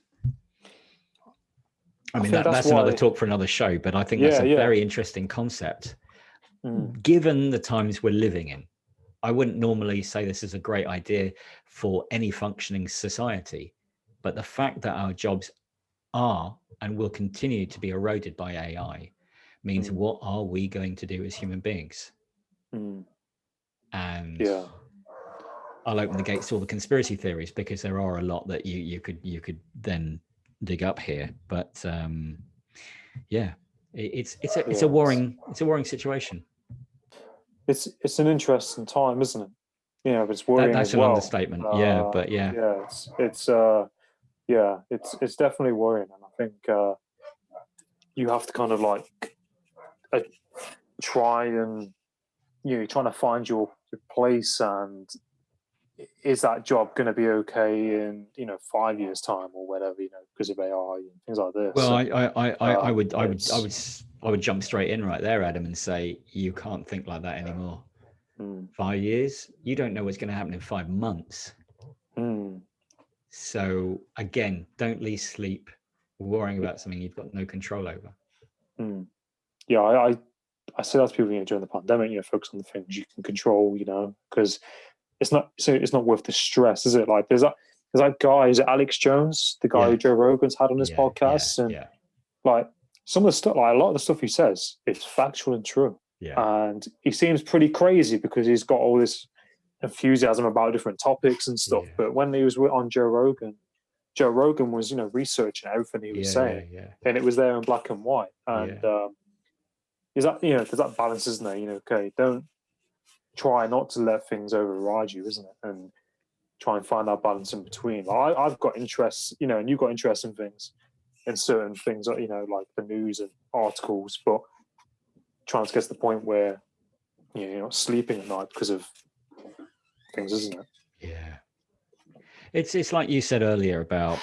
I mean, that's another talk for another show, but I think that's a very interesting concept. Given the times we're living in, I wouldn't normally say this is a great idea for any functioning society, but the fact that our jobs are and will continue to be eroded by AI means what are we going to do as human beings? And I'll open the gates to all the conspiracy theories, because there are a lot that you could then dig up here. But it's a worrying situation. It's an interesting time, isn't it? But it's worrying that's as an well. understatement. It's definitely worrying, and I think you have to kind of like try and you're trying to find your place, and is that job going to be okay in 5 years time or whatever, because of AI and things like this. Well, I would jump straight in right there, Adam, and say you can't think like that anymore. 5 years, you don't know what's going to happen in 5 months. So again, don't lose sleep worrying about something you've got no control over. I say that to people during the pandemic, focus on the things you can control, because it's not worth the stress, is it? Like there's that guy, is it Alex Jones, the guy who Joe Rogan's had on his podcast, and like some of the stuff, like a lot of the stuff he says, it's factual and true. And he seems pretty crazy because he's got all this enthusiasm about different topics and stuff. But when he was on Joe Rogan was, researching everything he was saying, and it was there in black and white. And is that, there's that balance, isn't there? Okay, don't try not to let things override you, isn't it? And try and find that balance in between. I've got interests, and you've got interest in things, in certain things, like the news and articles, but trying to get to the point where you're not sleeping at night because of things, isn't it? Yeah. It's like you said earlier about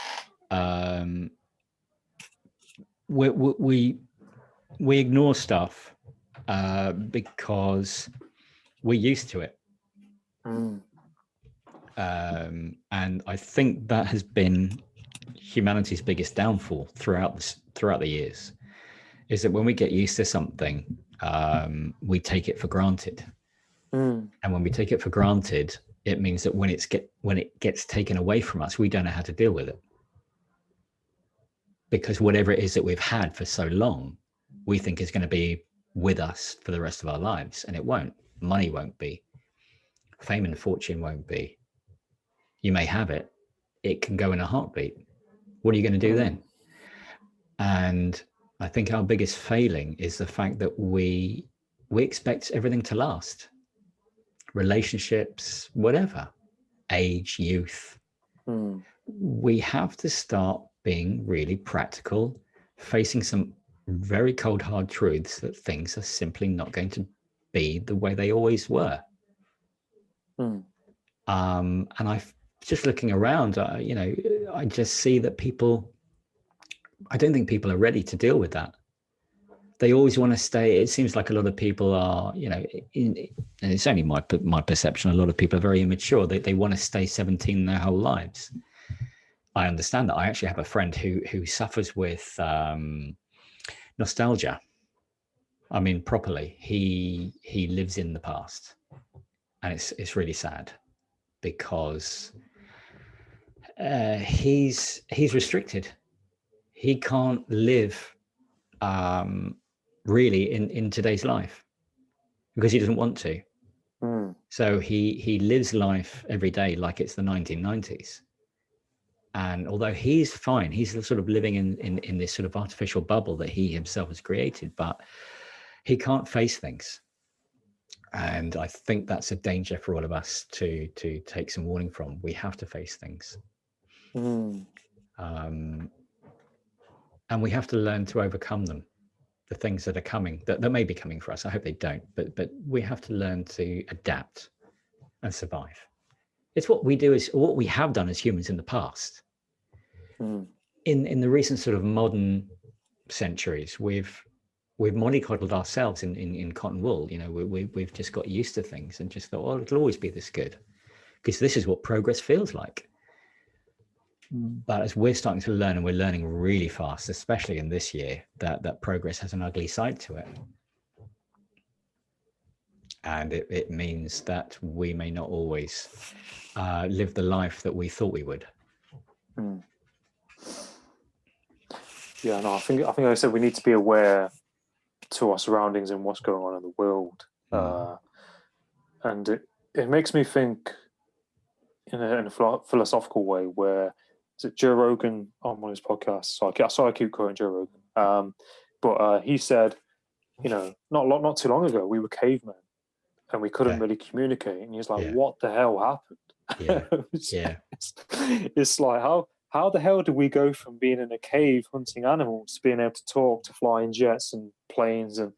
we ignore stuff because we're used to it. And I think that has been humanity's biggest downfall throughout the years, is that when we get used to something, we take it for granted. And when we take it for granted, it means that when it gets taken away from us, we don't know how to deal with it. Because whatever it is that we've had for so long, we think is going to be with us for the rest of our lives, and it won't. Money won't be. Fame and fortune won't be. You may have it. It can go in a heartbeat. What are you going to do then? And I think our biggest failing is the fact that we expect everything to last. Relationships, whatever, age, youth. We have to start being really practical, facing some very cold, hard truths that things are simply not going to be the way they always were. And I've just looking around, I just see that I don't think people are ready to deal with that. They always want to stay. It seems like a lot of people are, and it's only my perception. A lot of people are very immature. They want to stay 17 their whole lives. I understand that. I actually have a friend who suffers with nostalgia. I mean, properly. He lives in the past, and it's really sad because he's restricted. He can't live really in today's life because he doesn't want to. So he lives life every day like it's the 1990s. And although he's fine, he's sort of living in this sort of artificial bubble that he himself has created, but he can't face things. And I think that's a danger for all of us to take some warning from. We have to face things. And we have to learn to overcome them. The things that are coming, that may be coming for us. I hope they don't, but we have to learn to adapt and survive. It's what we do, is what we have done as humans in the past. In the recent sort of modern centuries, we've mollycoddled ourselves in cotton wool. We've just got used to things and just thought, oh, it'll always be this good, because this is what progress feels like. But as we're starting to learn, and we're learning really fast, especially in this year, that progress has an ugly side to it. And it means that we may not always live the life that we thought we would. Yeah, no, I think I said we need to be aware to our surroundings and what's going on in the world. And it makes me think in a philosophical way, where is it Joe Rogan on one of his podcasts? So I keep quoting Joe Rogan. But he said, not too long ago, we were cavemen and we couldn't really communicate. And he was like, what the hell happened? It's like, how the hell did we go from being in a cave hunting animals to being able to talk, to flying jets and planes? And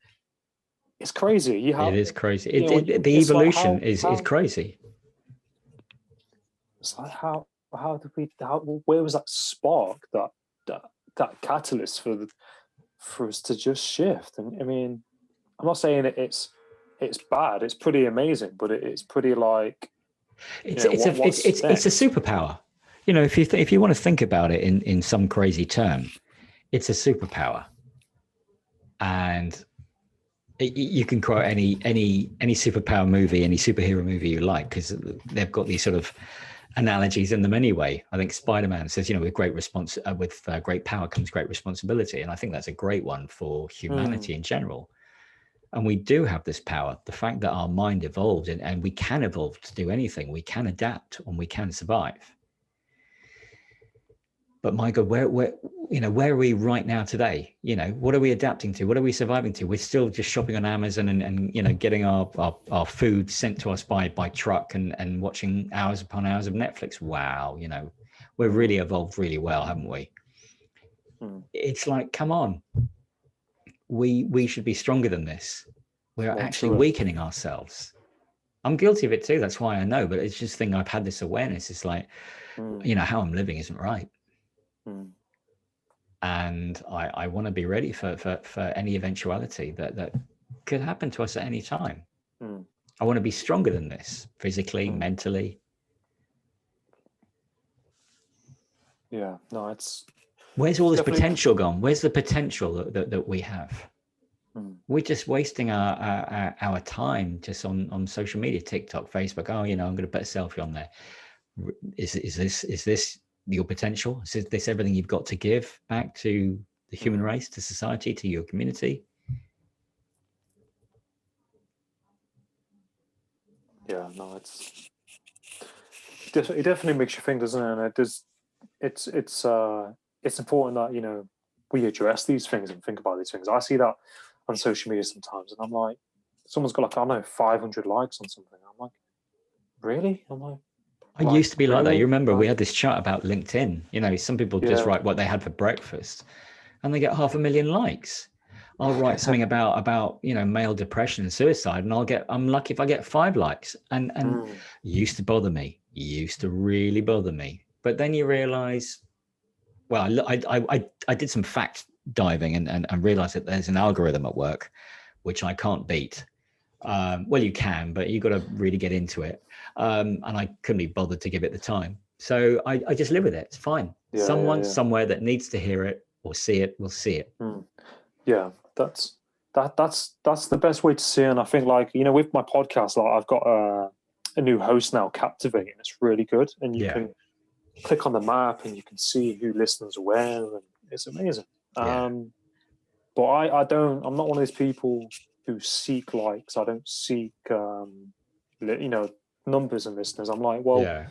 it's crazy. It is crazy. The evolution is crazy. It's like, how where was that spark, that catalyst for us to just shift? And I mean, I'm not saying it's bad. It's pretty amazing, but it's pretty like it's a superpower. If you want to think about it in some crazy term, it's a superpower. And you can quote any superpower movie, any superhero movie you like, because they've got these sort of analogies in them anyway. I think Spider-Man says, with great power comes great responsibility, and I think that's a great one for humanity in general. And we do have this power. The fact that our mind evolved, and we can evolve to do anything, we can adapt, and we can survive. But my God, where are we right now today? What are we adapting to? What are we surviving to? We're still just shopping on Amazon and getting our food sent to us by truck and watching hours upon hours of Netflix. Wow, we've really evolved really well, haven't we? It's like, come on, we should be stronger than this. We're actually weakening ourselves. I'm guilty of it too. That's why I know. But it's just I've had this awareness. It's like, how I'm living isn't right. And I want to be ready for any eventuality that could happen to us at any time. I want to be stronger than this, physically, mentally. Yeah, no, it's... Where's all this potential gone? Where's the potential that we have? We're just wasting our time just on social media, TikTok, Facebook. Oh, I'm going to put a selfie on there. Is this your potential? Is this everything you've got to give back to the human race, to society, to your community? Yeah, no, it definitely makes you think, doesn't it? And it's important that we address these things and think about these things. I see that on social media sometimes, and I'm like, someone's got 500 likes on something. I'm like, really? I'm like, I used to be like that. You remember we had this chat about LinkedIn. Some people just write what they had for breakfast and they get 500,000 likes. I'll write something about male depression and suicide, and I'm lucky if I get 5 likes. And it used to bother me. It used to really bother me. But then you realize, well, I did some fact diving and realized that there's an algorithm at work which I can't beat. Well, you can, but you've got to really get into it. And I couldn't be bothered to give it the time. So I just live with it. It's fine. Someone somewhere that needs to hear it or see it will see it. Yeah, that's the best way to see it. And I think with my podcast, I've got a new host now, Captivating. It's really good. And you can click on the map and you can see who listens where, and it's amazing. But I'm not one of those people who seek likes. I don't seek numbers and listeners. I'm like, well,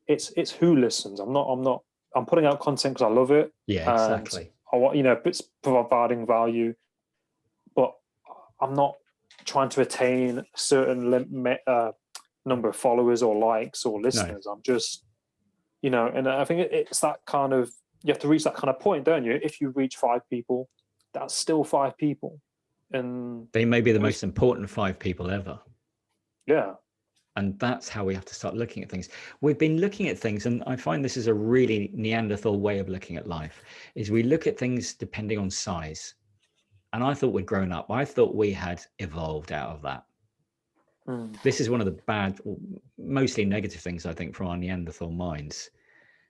it's who listens. I'm putting out content because I love it. Yeah, exactly. I want it's providing value, but I'm not trying to attain a certain number of followers or likes or listeners. No. I'm just and I think it's that kind of, you have to reach that kind of point, don't you? If you reach 5 people, that's still 5 people. And they may be the most important 5 people ever. Yeah. And that's how we have to start looking at things. We've been looking at things, and I find this is a really Neanderthal way of looking at life, is we look at things depending on size. And I thought we'd grown up. I thought we had evolved out of that. This is one of the bad, mostly negative things, I think, from our Neanderthal minds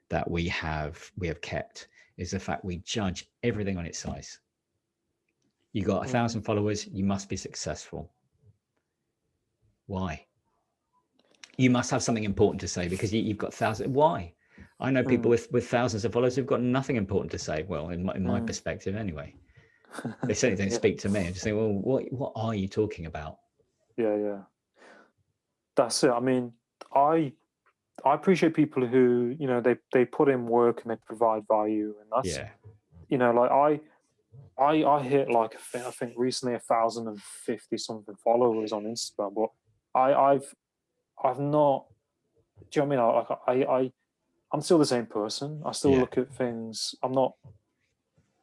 that we have kept, is the fact we judge everything on its size. You got 1,000 followers, you must be successful. Why? You must have something important to say because you've got thousands. Why? I know people with thousands of followers who've got nothing important to say. Well, in my perspective, anyway. They certainly don't speak to me. I just think, well, what are you talking about? Yeah. That's it. I mean, I appreciate people who, you know, they put in work and they provide value, and that's, you know, like I hit like I think recently 1,050 something followers on Instagram, but I've not. Do you know what I mean? I'm still the same person. I still look at things. I'm not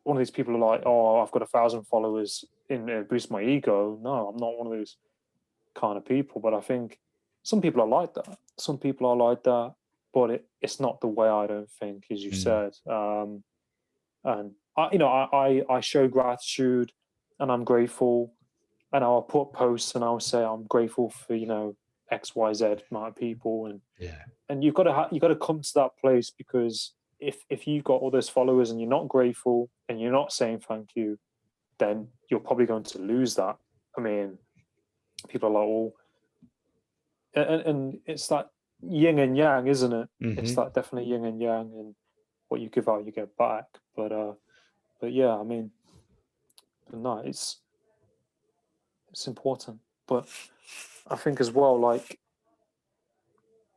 one of these people who are like, oh, I've got 1,000 followers in boost my ego. No, I'm not one of those kind of people. But I think some people are like that. Some people are like that, but it's not the way, I don't think, as you said. And I show gratitude, and I'm grateful, and I'll put posts and I'll say I'm grateful for, you know, XYZ amount of people, and you've got to come to that place, because if you've got all those followers and you're not grateful and you're not saying thank you, then you're probably going to lose that. I mean, people are like, oh, and it's that yin and yang, isn't it? It's that definitely yin and yang, and what you give out, you get back. But yeah, I mean, no, it's important. But I think as well, like,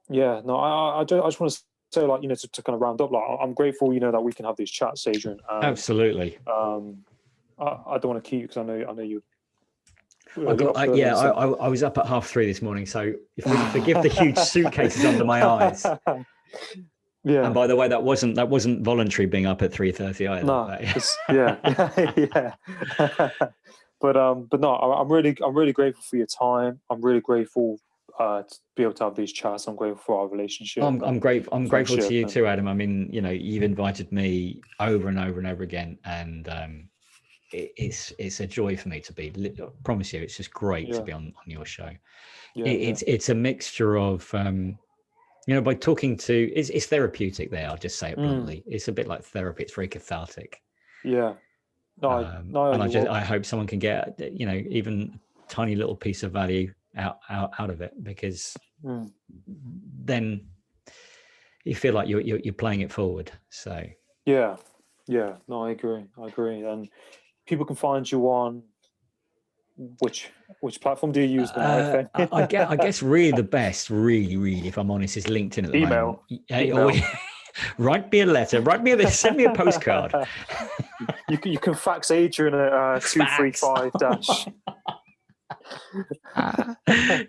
yeah, no, I just want to say, like, you know, to kind of round up, like, I'm grateful, you know, that we can have these chats, Adrian. Absolutely. I don't want to keep you, because I know you. I was up at 3:30 this morning, so if we forgive the huge suitcases under my eyes. Yeah. And by the way, that wasn't voluntary, being up at 3:30 either. No, yeah. But no, I'm really grateful for your time. I'm really grateful to be able to have these chats. I'm grateful for our relationship. I'm grateful to you too, Adam. I mean, you know, you've invited me over and over and over again, and it's a joy for me to be. I promise you, it's just great to be on your show. It's a mixture of you know, by talking to, it's therapeutic there. I'll just say it bluntly. It's a bit like therapy. It's very cathartic. Yeah. And I hope someone can get, you know, even a tiny little piece of value out of it, because then you feel like you're playing it forward. So yeah. No, I agree. And people can find you on which platform do you use now? I guess really the best, really, if I'm honest, is LinkedIn at the moment. Email. Write me a letter. Send me a postcard. You can fax Adrian at 235 dash.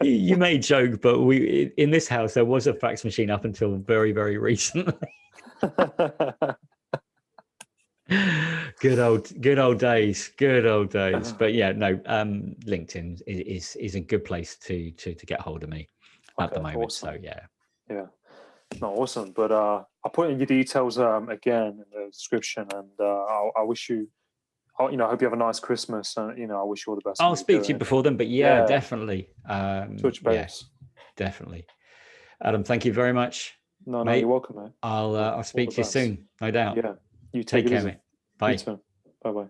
You may joke, but in this house there was a fax machine up until very, very recently. Good old days. But yeah, no, LinkedIn is a good place to get hold of me at the moment. Awesome. So yeah, no, awesome. But I'll put in your details again in the description, and I wish you, you know, I hope you have a nice Christmas, and you know, I wish you all the best. I'll speak to you before then, but definitely. Touch base. Definitely. Adam, thank you very much. No, you're welcome, mate. I'll speak to you soon, no doubt. Yeah, you take care, mate. Bye. Bye bye.